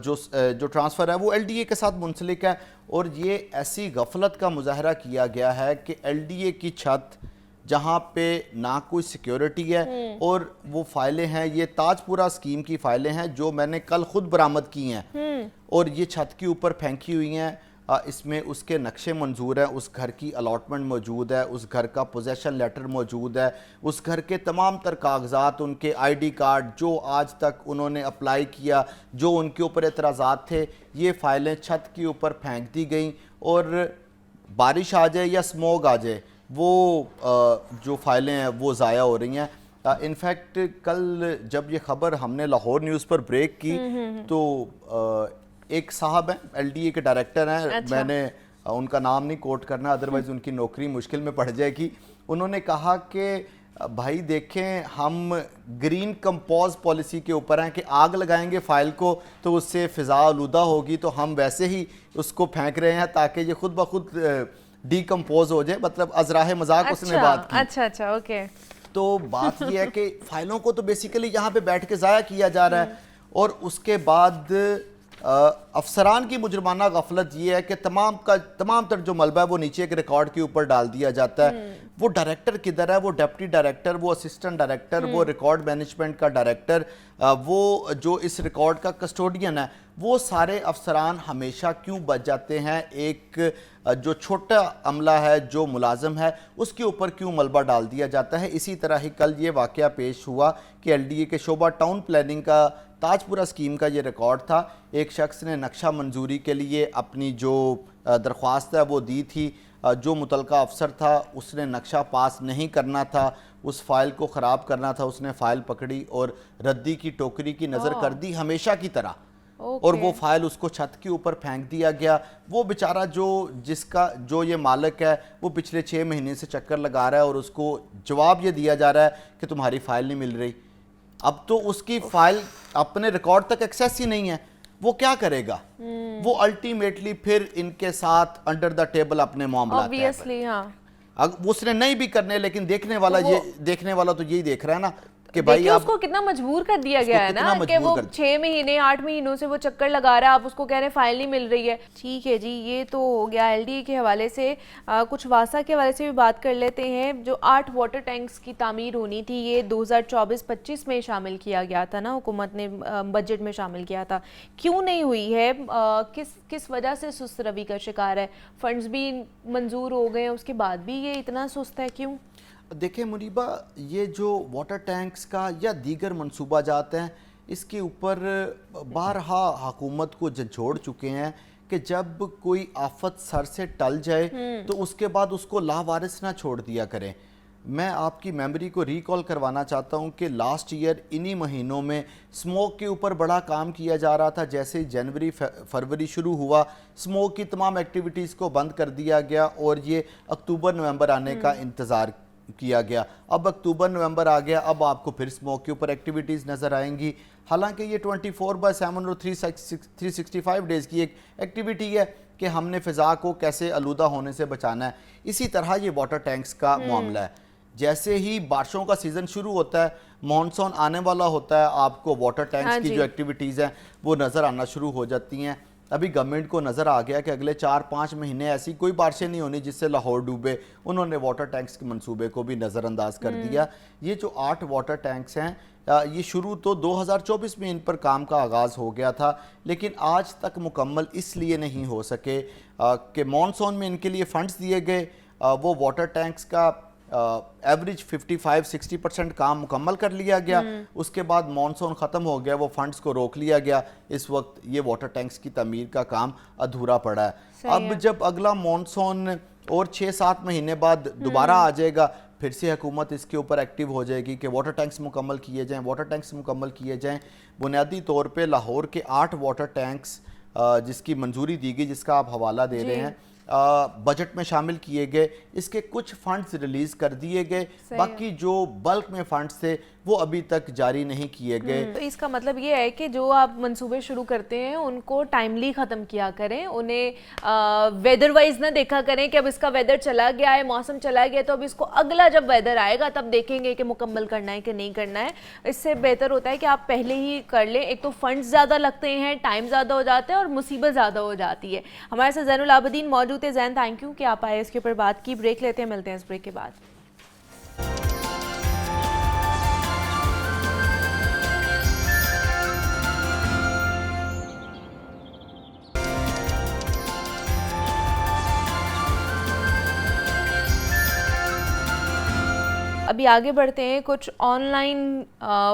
जो ट्रांसफ़र है वो एलडीए के साथ मुंसलिक है। और ये ऐसी गफलत का मुजाहरा किया गया है कि एलडीए की छत जहाँ पे ना कोई सिक्योरिटी है, और वो फाइलें हैं, ये ताजपुरा स्कीम की फाइलें हैं जो मैंने कल खुद बरामद की हैं, और ये छत के ऊपर फेंकी हुई हैं। इसमें उसके नक्शे मंजूर हैं, उस घर की अलॉटमेंट मौजूद है, उस घर का पोजेशन लेटर मौजूद है, उस घर के तमाम तर कागजात, उनके आईडी कार्ड जो आज तक उन्होंने अप्लाई किया, जो उनके ऊपर एतराज़ात थे, ये फ़ाइलें छत के ऊपर फेंक दी गई। और बारिश आ जाए या स्मोग आ जाए, वो जो फाइलें हैं वो ज़ाया हो रही हैं। इनफैक्ट कल जब ये ख़बर हमने लाहौर न्यूज़ पर ब्रेक की तो एक साहब हैं, एलडीए के डायरेक्टर हैं, अच्छा। मैंने उनका नाम नहीं कोट करना, अदरवाइज़ उनकी नौकरी मुश्किल में पड़ जाएगी। उन्होंने कहा कि भाई देखें, हम ग्रीन कंपोज पॉलिसी के ऊपर हैं कि आग लगाएंगे फाइल को तो उससे फ़िज़ा आलूदा होगी, तो हम वैसे ही उसको फेंक रहे हैं ताकि ये खुद ब खुद डीकम्पोज हो जाए। मतलब अजराह मजाक उसने बात की। अच्छा, ओके। तो बात ये है कि फाइलों को तो बेसिकली यहाँ पे बैठ के ज़ाया किया जा रहा है। और उसके बाद अफसरान की मुजरमाना गफलत ये है कि तमाम तर जो मलबा है वो नीचे एक रिकॉर्ड के ऊपर डाल दिया जाता है। वो डायरेक्टर किधर है, वो डिप्टी डायरेक्टर, वो असिस्टेंट डायरेक्टर, वो रिकॉर्ड मैनेजमेंट का डायरेक्टर, वो जो इस रिकॉर्ड का कस्टोडियन है, वो सारे अफसरान हमेशा क्यों बच जाते हैं? एक जो छोटा अमला है, जो मुलाजम है, उसके ऊपर क्यों मलबा डाल दिया जाता है? इसी तरह ही कल ये वाक़या पेश हुआ कि एलडीए के शोबा टाउन प्लानिंग का ताजपुरा स्कीम का ये रिकॉर्ड था। एक शख्स ने नक्शा मंजूरी के लिए अपनी जो दरख्वास्त है वो दी थी, जो मुतलका अफसर था उसने नक्शा पास नहीं करना था, उस फाइल को ख़राब करना था, उसने फ़ाइल पकड़ी और रद्दी की टोकरी की नज़र कर दी हमेशा की तरह, और वो फाइल उसको छत के ऊपर फेंक दिया गया। वो बेचारा जो ये मालिक है वो पिछले 6 महीने से चक्कर लगा रहा है और उसको जवाब ये दिया जा रहा है कि तुम्हारी फ़ाइल नहीं मिल रही। अब तो उसकी फाइल अपने रिकॉर्ड तक एक्सेस ही नहीं है, वो क्या करेगा? वो अल्टीमेटली फिर इनके साथ अंडर द टेबल अपने मामला ऑब्वियसली, हाँ। उसने नहीं भी करने, लेकिन देखने वाला तो यही देख रहा है ना कि भाई उसको कितना मजबूर कर दिया गया है ना कि वो 6 महीने 8 महीनों से वो चक्कर लगा रहा है, आप उसको कह रहे हैं फाइल नहीं मिल रही है। ठीक है जी, ये तो हो गया एलडीए के हवाले से। कुछ वासा के हवाले से भी बात कर लेते हैं। जो 8 वाटर टैंक्स की तामीर होनी थी, ये 2024-25 में शामिल किया गया था ना, हुकूमत ने बजट में शामिल किया था, क्यों नहीं हुई है? किस वजह से सुस्त रवि का शिकार है? फंड्स भी मंजूर हो गए, उसके बाद भी ये इतना सुस्त है, क्यों? देखें मुनीबा, ये जो वाटर टैंक्स का या दीगर मनसूबा जाते हैं, इसके ऊपर बारहा हुकूमत को झंझोड़ चुके हैं कि जब कोई आफत सर से टल जाए तो उसके बाद उसको लावारिस ना छोड़ दिया करें। मैं आपकी मेमोरी को रिकॉल करवाना चाहता हूं कि लास्ट ईयर इन्हीं महीनों में स्मोक के ऊपर बड़ा काम किया जा रहा था। जैसे ही जनवरी फरवरी शुरू हुआ, स्मोक की तमाम एक्टिविटीज़ को बंद कर दिया गया और ये अक्टूबर नवंबर आने का इंतज़ार किया गया। अब अक्टूबर नवंबर आ गया, अब आपको फिर स्मोक के ऊपर एक्टिविटीज़ नज़र आएंगी। हालांकि ये 24/7 और 365 डेज़ की एक एक्टिविटी है कि हमने फ़िज़ा को कैसे आलूदा होने से बचाना है। इसी तरह ये वाटर टैंक्स का मामला है। जैसे ही बारिशों का सीज़न शुरू होता है, मॉनसून आने वाला होता है, आपको वाटर टैंक्स हाँ की जी। जो एक्टिविटीज़ हैं वो नज़र आना शुरू हो जाती हैं। अभी गवर्नमेंट को नज़र आ गया कि अगले 4-5 महीने ऐसी कोई बारिशें नहीं होनी जिससे लाहौर डूबे। उन्होंने वाटर टैंक्स के मंसूबे को भी नज़रअंदाज कर दिया। ये जो 8 वाटर टैंक्स हैं, ये शुरू तो 2024 में इन पर काम का आगाज़ हो गया था, लेकिन आज तक मुकम्मल इसलिए नहीं हो सके कि मॉनसून में इनके लिए फ़ंड्स दिए गए। वो वाटर टैंक्स का एवरेज 55-60% काम मुकम्मल कर लिया गया। उसके बाद मॉनसून ख़त्म हो गया, वो फंड्स को रोक लिया गया। इस वक्त ये वाटर टैंक्स की तमीर का काम अधूरा पड़ा है। अब जब अगला मॉनसून और 6-7 महीने बाद दोबारा आ जाएगा, फिर से हुकूमत इसके ऊपर एक्टिव हो जाएगी कि वाटर टैंक्स मुकम्मल किए जाएँ, वाटर टैंक्स मुकम्मल किए जाएँ। बुनियादी तौर पर लाहौर के 8 वाटर टैंक्स जिसकी मंजूरी दी गई, जिसका आप हवाला दे रहे हैं, बजट में शामिल किए गए। इसके कुछ फंड्स रिलीज़ कर दिए गए, बाकी जो बल्क में फंड्स थे वो अभी तक जारी नहीं किए गए। तो इसका मतलब ये है कि जो आप मंसूबे शुरू करते हैं उनको टाइमली ख़त्म किया करें, उन्हें वेदर वाइज ना देखा करें कि अब इसका वेदर चला गया है, मौसम चला गया, तो अब इसको अगला जब वेदर आएगा तब देखेंगे कि मुकम्मल करना है कि नहीं करना है। इससे बेहतर होता है कि आप पहले ही कर लें। एक तो फंड्स ज़्यादा लगते हैं, टाइम ज़्यादा हो जाता है और मुसीबत ज़्यादा हो जाती है। हमारे साथ ज़ैनुल आबिदीन मौजूद है। ज़ैन, थैंक यू कि आप आए, इसके ऊपर बात की। ब्रेक लेते हैं, मिलते हैं इस ब्रेक के बाद। अभी आगे बढ़ते हैं, कुछ ऑनलाइन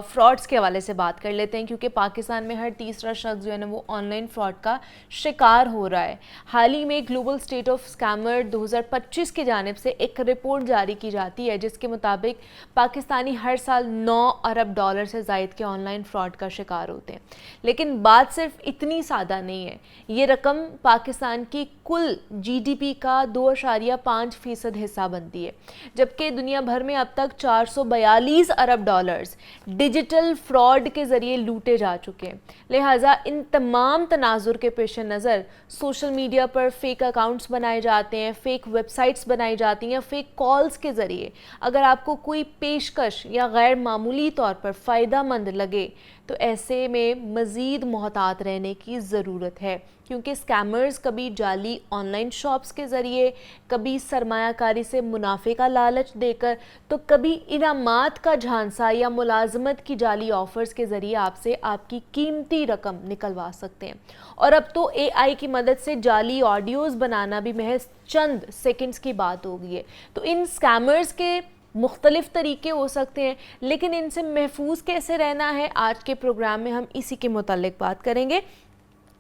फ्रॉड्स के हवाले से बात कर लेते हैं, क्योंकि पाकिस्तान में हर तीसरा शख्स जो है ना वो ऑनलाइन फ्रॉड का शिकार हो रहा है। हाल ही में ग्लोबल स्टेट ऑफ स्कैमर 2025 की जानिब से एक रिपोर्ट जारी की जाती है, जिसके मुताबिक पाकिस्तानी हर साल 9 अरब डॉलर से ज़ायद के ऑनलाइन फ्रॉड का शिकार होते हैं। लेकिन बात सिर्फ इतनी सादा नहीं है। ये रकम पाकिस्तान की कुल GDP का 2.5% हिस्सा बनती है, जबकि दुनिया भर में अब तक 442 अरब डॉलर्स डिजिटल फ्रॉड के जरिए लूटे जा चुके हैं। लिहाजा इन तमाम तनाजुर के पेश नज़र सोशल मीडिया पर फेक अकाउंट्स बनाए जाते हैं, फेक वेबसाइट्स बनाई जाती हैं, फेक कॉल्स के ज़रिए अगर आपको कोई पेशकश या गैर मामूली तौर पर फ़ायदा मंद लगे तो ऐसे में मज़ीद मोहतात रहने की ज़रूरत है, क्योंकि स्कैमर्स कभी जाली ऑनलाइन शॉप्स के ज़रिए, कभी सरमायाकारी से मुनाफे का लालच देकर, तो कभी इनामात का झांसा या मुलाजमत की जाली ऑफ़र्स के ज़रिए आपसे आपकी कीमती रकम निकलवा सकते हैं। और अब तो AI की मदद से जाली ऑडियोज़ बनाना भी महज चंद सेकंड्स की बात हो गई है। तो इन स्कैमर्स के मुख्तलिफ तरीके हो सकते हैं, लेकिन इनसे महफूज कैसे रहना है, आज के प्रोग्राम में हम इसी के मुतालिक बात करेंगे।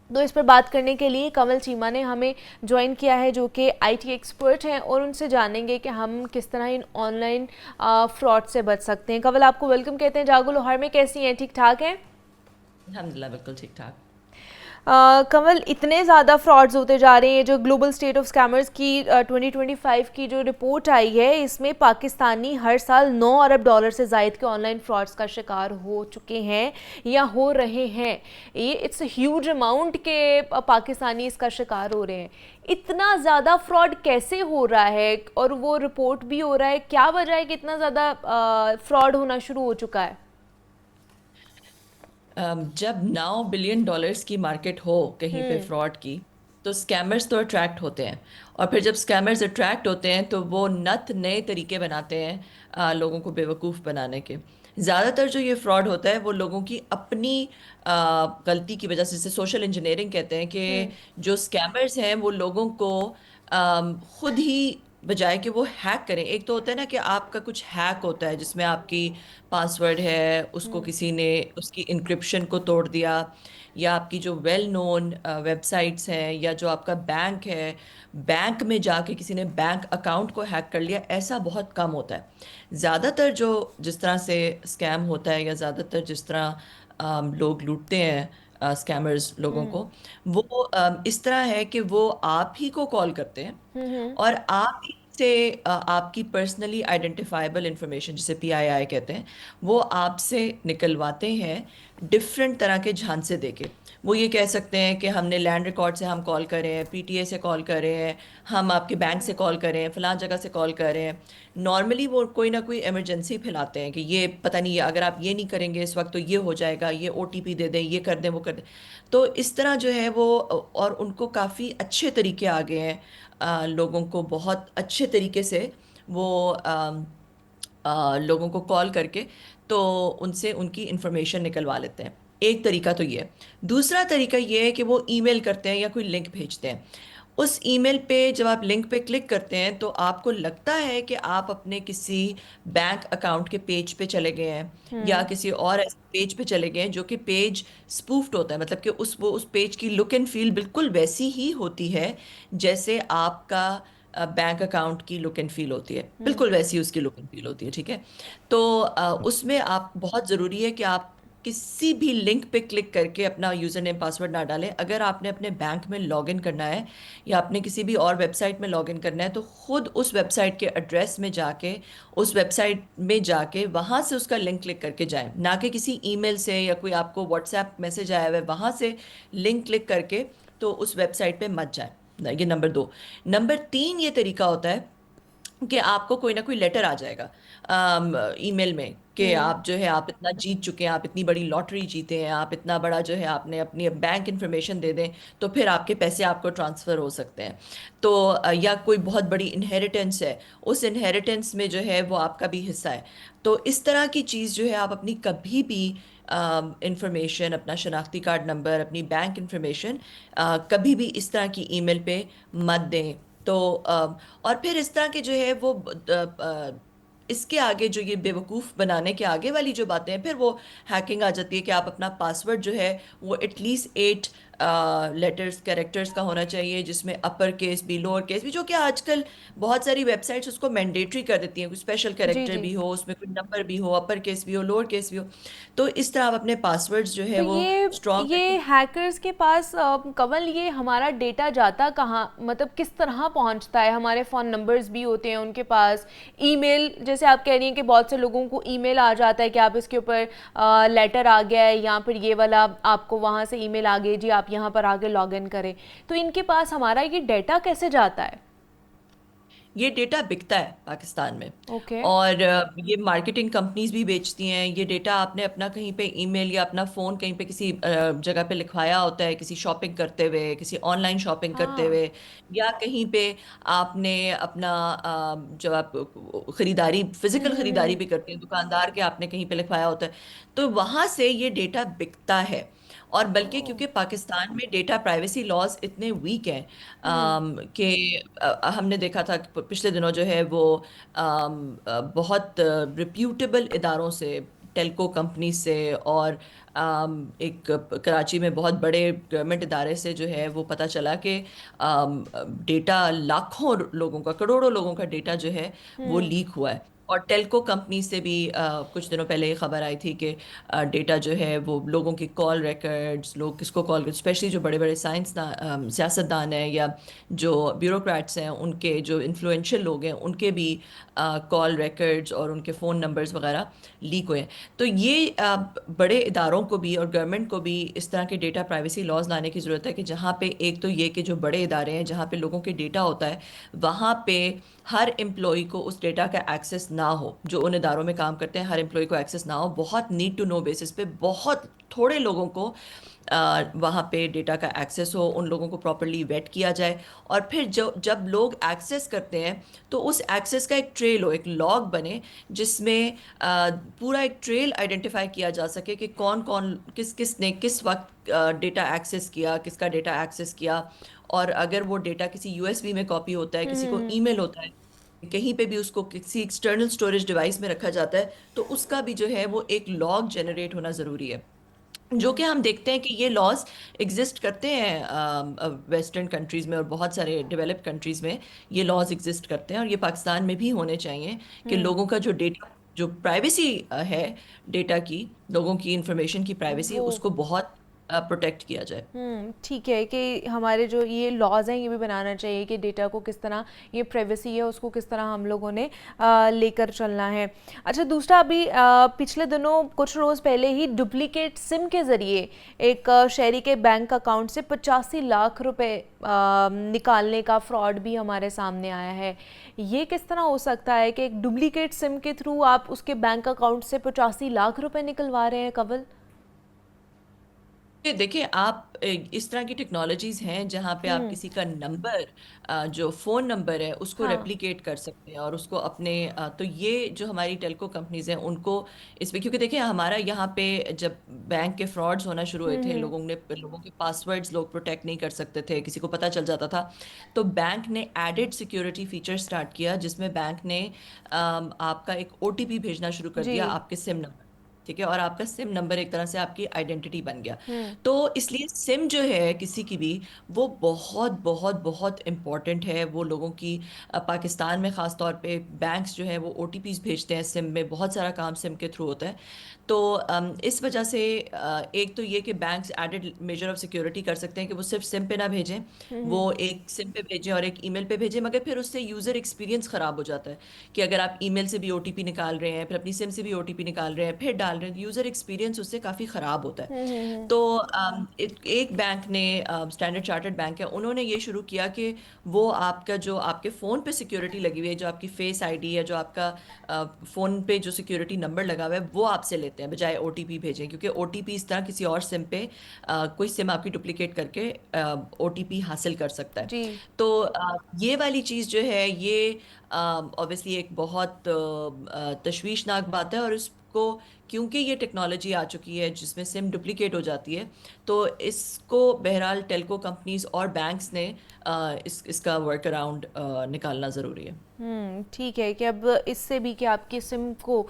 तो इस पर बात करने के लिए कंवल चीमा ने हमें ज्वाइन किया है, जो कि IT एक्सपर्ट हैं, और उनसे जानेंगे कि हम किस तरह इन ऑनलाइन फ्रॉड से बच सकते हैं। कंवल, आपको वेलकम कहते हैं। जागो लोहार में कैसी हैं, ठीक ठाक हैं? अल्हम्दुलिल्लाह बिल्कुल ठीक ठाक। कंवल, इतने ज़्यादा फ्रॉड्स होते जा रहे हैं। जो ग्लोबल स्टेट ऑफ स्कैमर्स की 2025 की जो रिपोर्ट आई है, इसमें पाकिस्तानी हर साल 9 अरब डॉलर से ज़ायद के ऑनलाइन फ्रॉड्स का शिकार हो चुके हैं या हो रहे हैं। ये इट्स ह्यूज अमाउंट के पाकिस्तानी इसका शिकार हो रहे हैं। इतना ज़्यादा फ्रॉड कैसे हो रहा है, और वो रिपोर्ट भी हो रहा है, क्या वजह है कि इतना ज़्यादा फ्रॉड होना शुरू हो चुका है? जब 9 बिलियन डॉलर्स की मार्केट हो कहीं पे फ्रॉड की, तो स्कैमर्स तो अट्रैक्ट होते हैं, और फिर जब स्कैमर्स अट्रैक्ट होते हैं तो वो नए तरीके बनाते हैं लोगों को बेवकूफ़ बनाने के। ज़्यादातर जो ये फ्रॉड होता है वो लोगों की अपनी गलती की वजह से, जिसे सोशल इंजीनियरिंग कहते हैं, कि जो स्कैमर्स हैं वो लोगों को खुद ही, बजाय कि वो हैक करें। एक तो होता है ना कि आपका कुछ हैक होता है जिसमें आपकी पासवर्ड है, उसको किसी ने उसकी इंक्रिप्शन को तोड़ दिया, या आपकी जो वेल नोन वेबसाइट्स हैं, या जो आपका बैंक है, बैंक में जाके किसी ने बैंक अकाउंट को हैक कर लिया। ऐसा बहुत कम होता है। ज़्यादातर जो जिस तरह से स्कैम होता है, या ज़्यादातर जिस तरह लोग लूटते हैं स्कैमर्स लोगों को, वो इस तरह है कि वो आप ही को कॉल करते हैं और आप ही से आपकी पर्सनली आइडेंटिफाइबल इंफॉर्मेशन, जिसे PII कहते हैं, वो आपसे निकलवाते हैं डिफरेंट तरह के झांसे देके। वो ये कह सकते हैं कि हमने लैंड रिकॉर्ड से हम कॉल कर रहे हैं, पीटीए से कॉल कर रहे हैं, हम आपके बैंक से कॉल कर रहे हैं, फलां जगह से कॉल कर रहे हैं। नॉर्मली वो कोई ना कोई इमरजेंसी फैलाते हैं कि ये पता नहीं, अगर आप ये नहीं करेंगे इस वक्त तो ये हो जाएगा, ये ओटीपी दे दें, ये कर दें, वो कर दें। तो इस तरह जो है वो, और उनको काफ़ी अच्छे तरीके आ गए हैं, लोगों को बहुत अच्छे तरीके से वो लोगों को कॉल करके तो उनसे उनकी इंफॉर्मेशन निकलवा लेते हैं। एक तरीका तो ये है। दूसरा तरीका ये है कि वो ईमेल करते हैं या कोई लिंक भेजते हैं। उस ईमेल पे जब आप लिंक पे क्लिक करते हैं तो आपको लगता है कि आप अपने किसी बैंक अकाउंट के पेज पे चले गए हैं या किसी और ऐसे पेज पे चले गए हैं जो कि पेज स्पूफ्ड होता है, मतलब कि उस पेज की लुक एंड फील बिल्कुल वैसी ही होती है जैसे आपका बैंक अकाउंट की लुक एंड फील होती है, बिल्कुल वैसी उसकी लुक एंड फील होती है। ठीक है, तो उसमें आप, बहुत ज़रूरी है कि आप किसी भी लिंक पे क्लिक करके अपना यूज़र नेम पासवर्ड ना डालें। अगर आपने अपने बैंक में लॉगिन करना है या आपने किसी भी और वेबसाइट में लॉगिन करना है तो खुद उस वेबसाइट के एड्रेस में जाके, उस वेबसाइट में जाके वहाँ से उसका लिंक क्लिक करके जाएं, ना कि किसी ईमेल से या कोई आपको व्हाट्सएप मैसेज आया हुआ है वहाँ से लिंक क्लिक करके तो उस वेबसाइट पे मत जाएं। ये नंबर 2। नंबर 3 ये तरीका होता है कि आपको कोई ना कोई लेटर आ जाएगा ईमेल में कि आप जो है, आप इतना जीत चुके हैं, आप इतनी बड़ी लॉटरी जीते हैं, आप इतना बड़ा जो है आपने अपनी बैंक इन्फॉर्मेशन दे दें तो फिर आपके पैसे आपको ट्रांसफ़र हो सकते हैं। तो या कोई बहुत बड़ी इनहेरिटेंस है, उस इनहेरिटेंस में जो है वो आपका भी हिस्सा है। तो इस तरह की चीज़ जो है आप अपनी कभी भी इंफॉर्मेशन, अपना शनाख्ती कार्ड नंबर, अपनी बैंक इंफॉर्मेशन कभी भी इस तरह की ईमेल पे मत दें। तो और फिर इस तरह के जो है वो इसके आगे जो ये बेवकूफ़ बनाने के आगे वाली जो बातें हैं, फिर वो हैकिंग आ जाती है कि आप अपना पासवर्ड जो है वो एटलीस्ट 8 लेटर्स कैरेक्टर्स का होना चाहिए, जिसमें अपर केस भी लोअर केस भी, जो कि आजकल बहुत सारी वेबसाइट्स उसको मैंडेटरी कर देती हैं, कोई स्पेशल जी कैरेक्टर जी। भी हो, उसमें कोई नंबर भी हो, अपर केस भी हो, लोअर केस भी हो। तो इस तरह आप अपने पासवर्ड्स जो है तो वो स्ट्रॉन्ग ये रखें। हैकर्स के पास कमल, ये हमारा डेटा जाता कहाँ, मतलब किस तरह पहुँचता है? हमारे फ़ोन नंबर्स भी होते हैं उनके पास, ईमेल, जैसे आप कह रही हैं कि बहुत से लोगों को ईमेल आ जाता है कि आप इसके ऊपर लेटर आ गया है या फिर ये वाला आपको वहाँ से ईमेल आ गई जी, आप यहाँ पर आगे लॉगिन करें। तो इनके पास हमारा ये डेटा कैसे जाता है? ये डेटा बिकता है पाकिस्तान में, ओके। और ये मार्केटिंग कंपनीज भी बेचती हैं। ये डेटा आपने अपना कहीं पे ईमेल या अपना फ़ोन कहीं पे किसी जगह पे लिखवाया होता है, किसी शॉपिंग करते हुए, किसी ऑनलाइन शॉपिंग करते हाँ। हुए, या कहीं पे आपने अपना जब आप ख़रीदारी, फिज़िकल ख़रीदारी हम्म। भी करते हैं, दुकानदार के आपने कहीं पे लिखवाया होता है, तो वहाँ से ये डेटा बिकता है। और बल्कि ओह। क्योंकि पाकिस्तान में डेटा प्राइवेसी लॉज इतने वीक हैं कि हमने देखा था कि पिछले दिनों जो है वो बहुत रिप्यूटेबल इदारों से, टेलको कंपनी से और एक कराची में बहुत बड़े गवर्नमेंट इदारे से जो है वो पता चला कि डेटा, लाखों लोगों का, करोड़ों लोगों का डेटा जो है वो हम्म। लीक हुआ है। और टेलको कंपनी से भी कुछ दिनों पहले ये खबर आई थी कि डेटा जो है वो लोगों की कॉल रिकॉर्ड्स, लोग किसको कॉल कर, स्पेशली जो बड़े बड़े सियासतदान हैं या जो ब्यूरोक्रेट्स हैं, उनके जो इन्फ्लुएंशियल लोग हैं, उनके भी कॉल रिकॉर्ड्स और उनके फ़ोन नंबर्स वगैरह लीक हुए हैं। तो ये बड़े इदारों को भी और गवर्नमेंट को भी इस तरह के डेटा प्राइवेसी लॉज लाने की ज़रूरत है कि जहाँ पे, एक तो ये कि जो बड़े इदारे हैं जहाँ पे लोगों के डेटा होता है, वहाँ पे हर एम्प्लॉय को उस डेटा का एक्सेस ना हो। जो उन इदारों में काम करते हैं हर एम्प्लॉय को एक्सेस ना हो, बहुत नीड टू नो बेसिस पे बहुत थोड़े लोगों को वहाँ पे डेटा का एक्सेस हो, उन लोगों को प्रॉपरली वेट किया जाए। और फिर जो जब लोग एक्सेस करते हैं तो उस एक्सेस का एक ट्रेल हो, एक लॉग बने, जिसमें पूरा एक ट्रेल आइडेंटिफाई किया जा सके कि कौन कौन, किस किस ने किस वक्त डेटा एक्सेस किया, किसका डेटा एक्सेस किया। और अगर वो डेटा किसी यूएसबी में कॉपी होता है, किसी को हम्म। ईमेल होता है, कहीं पे भी उसको किसी एक्सटर्नल स्टोरेज डिवाइस में रखा जाता है, तो उसका भी जो है वो एक लॉग जनरेट होना ज़रूरी है। जो कि हम देखते हैं कि ये लॉज एग्जिस्ट करते हैं वेस्टर्न कंट्रीज़ में और बहुत सारे डेवलप्ड कंट्रीज़ में ये लॉज एग्जिस्ट करते हैं, और ये पाकिस्तान में भी होने चाहिए कि हम्म। लोगों का जो डेटा, जो प्राइवेसी है डेटा की, लोगों की इंफॉर्मेशन की प्राइवेसी, वो उसको बहुत प्रोटेक्ट किया जाए। ठीक है कि हमारे जो ये लॉज हैं ये भी बनाना चाहिए कि डेटा को किस तरह, ये प्राइवेसी है उसको किस तरह हम लोगों ने लेकर चलना है। अच्छा, दूसरा अभी पिछले दिनों कुछ रोज़ पहले ही डुप्लीकेट सिम के ज़रिए एक शहरी के बैंक अकाउंट से 85 लाख रुपए निकालने का फ्रॉड भी हमारे सामने आया है। ये किस तरह हो सकता है कि एक डुप्लीकेट सिम के थ्रू आप उसके बैंक अकाउंट से 85 लाख रुपए निकलवा रहे हैं कवल? देखिए, आप इस तरह की टेक्नोलॉजीज हैं जहाँ पे आप किसी का नंबर, जो फ़ोन नंबर है उसको हाँ। रेप्लिकेट कर सकते हैं और उसको अपने तो ये जो हमारी टेलको कंपनीज हैं उनको इस पे, क्योंकि देखिए हमारा यहाँ पे जब बैंक के फ्रॉड्स होना शुरू हुए थे, लोगों के पासवर्ड्स लोग प्रोटेक्ट नहीं कर सकते थे, किसी को पता चल जाता था, तो बैंक ने एडेड सिक्योरिटी फीचर स्टार्ट किया जिसमें बैंक ने आपका एक ओटीपी भेजना शुरू कर जी। दिया आपके सिम नंबर, ठीक है, और आपका सिम नंबर एक तरह से आपकी आइडेंटिटी बन गया। तो इसलिए सिम जो है किसी की भी, वो बहुत बहुत बहुत इम्पॉर्टेंट है। वो लोगों की पाकिस्तान में ख़ास तौर पे बैंक्स जो है वो ओटीपीज भेजते हैं सिम में, बहुत सारा काम सिम के थ्रू होता है। तो इस वजह से एक तो ये कि banks added measure of security कर सकते हैं कि वो सिर्फ सिम पे ना भेजें, वो एक सिम पे भेजें और एक ईमेल पे भेजें, मगर फिर उससे यूज़र एक्सपीरियंस ख़राब हो जाता है कि अगर आप ईमेल से भी ओटीपी निकाल रहे हैं, फिर अपनी सिम से भी ओटीपी निकाल रहे हैं, फिर डाल रहे हैं, यूज़र एक्सपीरियंस उससे काफ़ी ख़राब होता है। तो एक बैंक ने, स्टैंडर्ड चार्टर्ड बैंक है, उन्होंने ये शुरू किया कि वो आपका जो आपके फ़ोन पे सिक्योरिटी लगी हुई है, जो आपकी फेस आईडी है, जो आपका फ़ोन पे जो सिक्योरिटी नंबर लगा हुआ है, वो आपसे लेते हैं बजाय ओटीपी भेजें, क्योंकि ओटीपी इस तरह किसी और सिम पे कोई सिम आपकी डुप्लीकेट करके ओटीपी हासिल कर सकता है। जी। तो ये वाली चीज़ जो है ये ऑब्वियसली एक बहुत तशवीशनाक बात है, और इसको क्योंकि ये टेक्नोलॉजी आ चुकी है जिसमें सिम डुप्लीकेट हो जाती है, तो इसको बहरहाल टेलको कंपनीज और बैंक्स ने इसका वर्क अराउंड निकालना ज़रूरी है। ठीक है कि अब इससे भी कि आपकी सिम को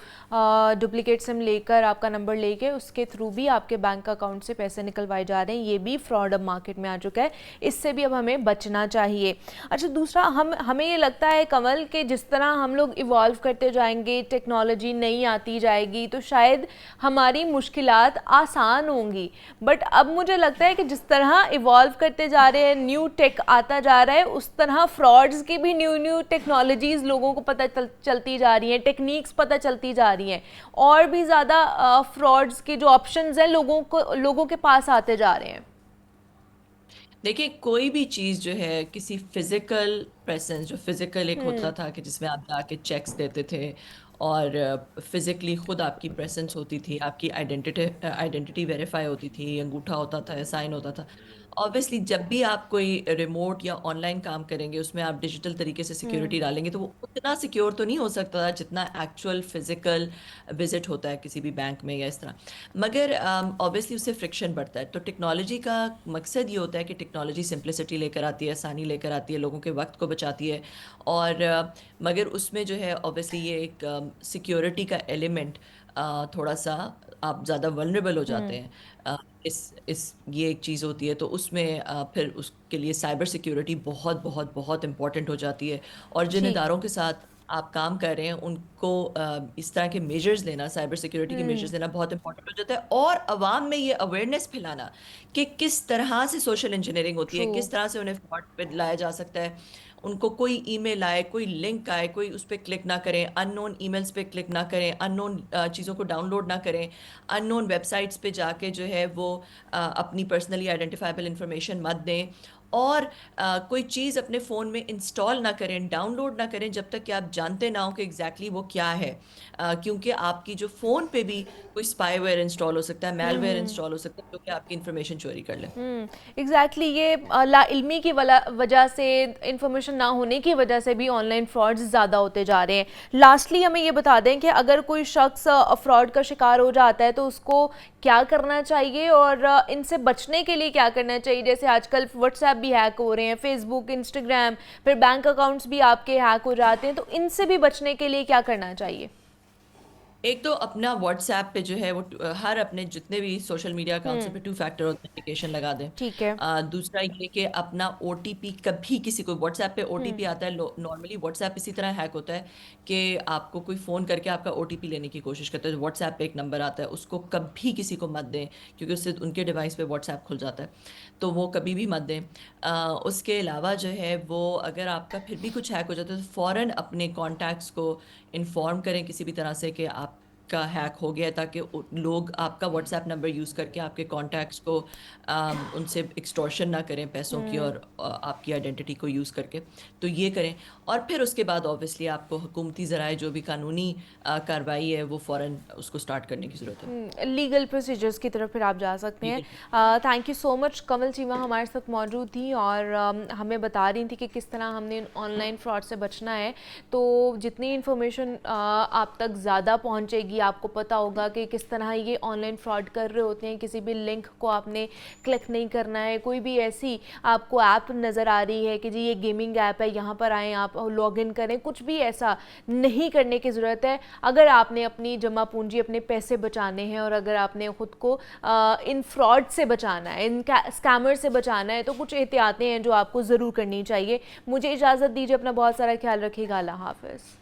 डुप्लीकेट सिम लेकर आपका नंबर लेके उसके थ्रू भी आपके बैंक अकाउंट से पैसे निकलवाए जा रहे हैं, ये भी फ्रॉड अब मार्केट में आ चुका है, इससे भी अब हमें बचना चाहिए। अच्छा, दूसरा हमें ये लगता है कमल कि जिस तरह हम लोग इवॉल्व करते जाएंगे, टेक्नोलॉजी नई आती जाएगी, तो शायद हमारी मुश्किलात आसान होंगी, बट अब मुझे लगता है कि जिस तरह इवॉल्व करते जा रहे हैं, न्यू टेक आता जा रहा है, उस तरह फ्रॉड्स की भी न्यू टेक्नोलॉजीज लोगों को पता चलती जा रही हैं, टेक्निक्स पता चलती जा रही हैं, और भी ज़्यादा फ्रॉड्स के जो ऑप्शंस हैं लोगों के पास आते जा रहे हैं। देखिए, कोई भी चीज़ जो है, किसी फिजिकल प्रेजेंस, जो फिजिकल एक होता था कि जिसमें आप जाके चेक्स देते थे और फिजिकली खुद आपकी प्रेजेंस होती थी, आपकी आइडेंटिटी वेरीफाई होती थी, अंगूठा होता था, साइन होता था। ऑब्वियसली जब भी आप कोई रिमोट या ऑनलाइन काम करेंगे उसमें आप डिजिटल तरीके से सिक्योरिटी डालेंगे, तो वो उतना सिक्योर तो नहीं हो सकता था जितना एक्चुअल फिजिकल विजिट होता है किसी भी बैंक में या इस तरह, मगर ऑब्वियसली उससे फ्रिक्शन बढ़ता है। तो टेक्नोलॉजी का मकसद ये होता है कि टेक्नोलॉजी सिंप्लिसिटी लेकर आती है, आसानी लेकर आती है, लोगों के वक्त को बचाती है, और मगर उसमें जो है ऑब्वियसली ये एक सिक्योरिटी का एलिमेंट थोड़ा सा आप ज़्यादा वल्नरेबल हो जाते हैं। इस ये एक चीज़ होती है, तो उसमें फिर उसके लिए साइबर सिक्योरिटी बहुत बहुत बहुत इम्पॉर्टेंट हो जाती है, और जिन ठीक। इदारों के साथ आप काम कर रहे हैं उनको इस तरह के मेजर्स लेना, साइबर सिक्योरिटी के मेजर्स लेना बहुत इंपॉर्टेंट हो जाता है, और अवाम में ये अवेयरनेस फैलाना कि किस तरह से सोशल इंजीनियरिंग होती है, ट्रू। किस तरह से उन्हें फ्रॉड पे लाया जा सकता है। उनको कोई ईमेल आए, कोई लिंक आए, कोई उस पर क्लिक ना करें, अननोन ईमेल्स पे क्लिक ना करें, अननोन चीज़ों को डाउनलोड ना करें, अननोन वेबसाइट्स पे जाके जो है वो अपनी पर्सनली आइडेंटिफाइबल इंफॉर्मेशन मत दें, और कोई चीज़ अपने फ़ोन में इंस्टॉल ना करें, डाउनलोड ना करें जब तक कि आप जानते ना हो कि एग्जैक्टली वो क्या है, क्योंकि आपकी जो फ़ोन पे भी कोई स्पाईवेयर इंस्टॉल हो सकता है, मेलवेयर इंस्टॉल हो सकता है, जो कि आपकी इंफॉर्मेशन चोरी कर ले। एग्जैक्टली ये लाइल्मी की वजह से, इंफॉर्मेशन ना होने की वजह से भी ऑनलाइन फ्रॉड्स ज़्यादा होते जा रहे हैं। लास्टली हमें ये बता दें कि अगर कोई शख्स फ्रॉड का शिकार हो जाता है तो उसको क्या करना चाहिए और इनसे बचने के लिए क्या करना चाहिए? जैसे आजकल व्हाट्सएप भी हैक हो रहे हैं, फेसबुक, इंस्टाग्राम, फिर बैंक अकाउंट्स भी आपके हैक हो जाते हैं, तो इनसे भी बचने के लिए क्या करना चाहिए? एक तो अपना व्हाट्सएप पे जो है वो हर अपने जितने भी सोशल मीडिया अकाउंट्स पे 2 फैक्टर ऑथेंटिकेशन लगा दें। ठीक है। दूसरा ये कि अपना ओटीपी कभी किसी को व्हाट्सएप पे ओटीपी आता है, नॉर्मली व्हाट्सएप इसी तरह हैक होता है कि आपको कोई फ़ोन करके आपका ओटीपी लेने की कोशिश करता है। व्हाट्सएप पे एक नंबर आता है, उसको कभी किसी को मत दें क्योंकि उससे उनके डिवाइस पे व्हाट्सएप खुल जाता है, तो वो कभी भी मत दें। उसके अलावा जो है वो अगर आपका फिर भी कुछ हैक हो जाता है तो फ़ौरन अपने कॉन्टैक्ट्स को इन्फॉर्म करें किसी भी तरह से कि आपका हैक हो गया है, ताकि लोग आपका व्हाट्सएप नंबर यूज़ करके आपके कॉन्टैक्ट्स को उनसे एक्सटॉर्शन ना करें पैसों की, और आपकी आइडेंटिटी को यूज़ करके। तो ये करें, और फिर उसके बाद ऑब्वियसली आपको हुकूमती ज़राए जो भी कानूनी कार्रवाई है वो फ़ौरन उसको स्टार्ट करने की ज़रूरत है। लीगल प्रोसीजर्स की तरफ फिर आप जा सकते हैं। Thank you so much. Kamal Cheema हमारे साथ मौजूद थी और हमें बता रही थी कि किस तरह हमने ऑनलाइन फ्रॉड से बचना है। तो जितनी इन्फॉर्मेशन आप तक ज़्यादा पहुंचेगी, आपको पता होगा कि किस तरह ये ऑनलाइन फ्रॉड कर रहे होते हैं। किसी भी लिंक को आपने क्लिक नहीं करना है। कोई भी ऐसी आपको ऐप नज़र आ रही है कि जी ये गेमिंग ऐप है, यहाँ पर आएँ, आप लॉगिन करें, कुछ भी ऐसा नहीं करने की ज़रूरत है। अगर आपने अपनी जमा पूंजी, अपने पैसे बचाने हैं और अगर आपने ख़ुद को इन फ्रॉड से बचाना है, इन स्कैमर से बचाना है, तो कुछ एहतियातें हैं जो आपको ज़रूर करनी चाहिए। मुझे इजाज़त दीजिए, अपना बहुत सारा ख्याल रखिएगा। अल्लाह हाफ़िज़।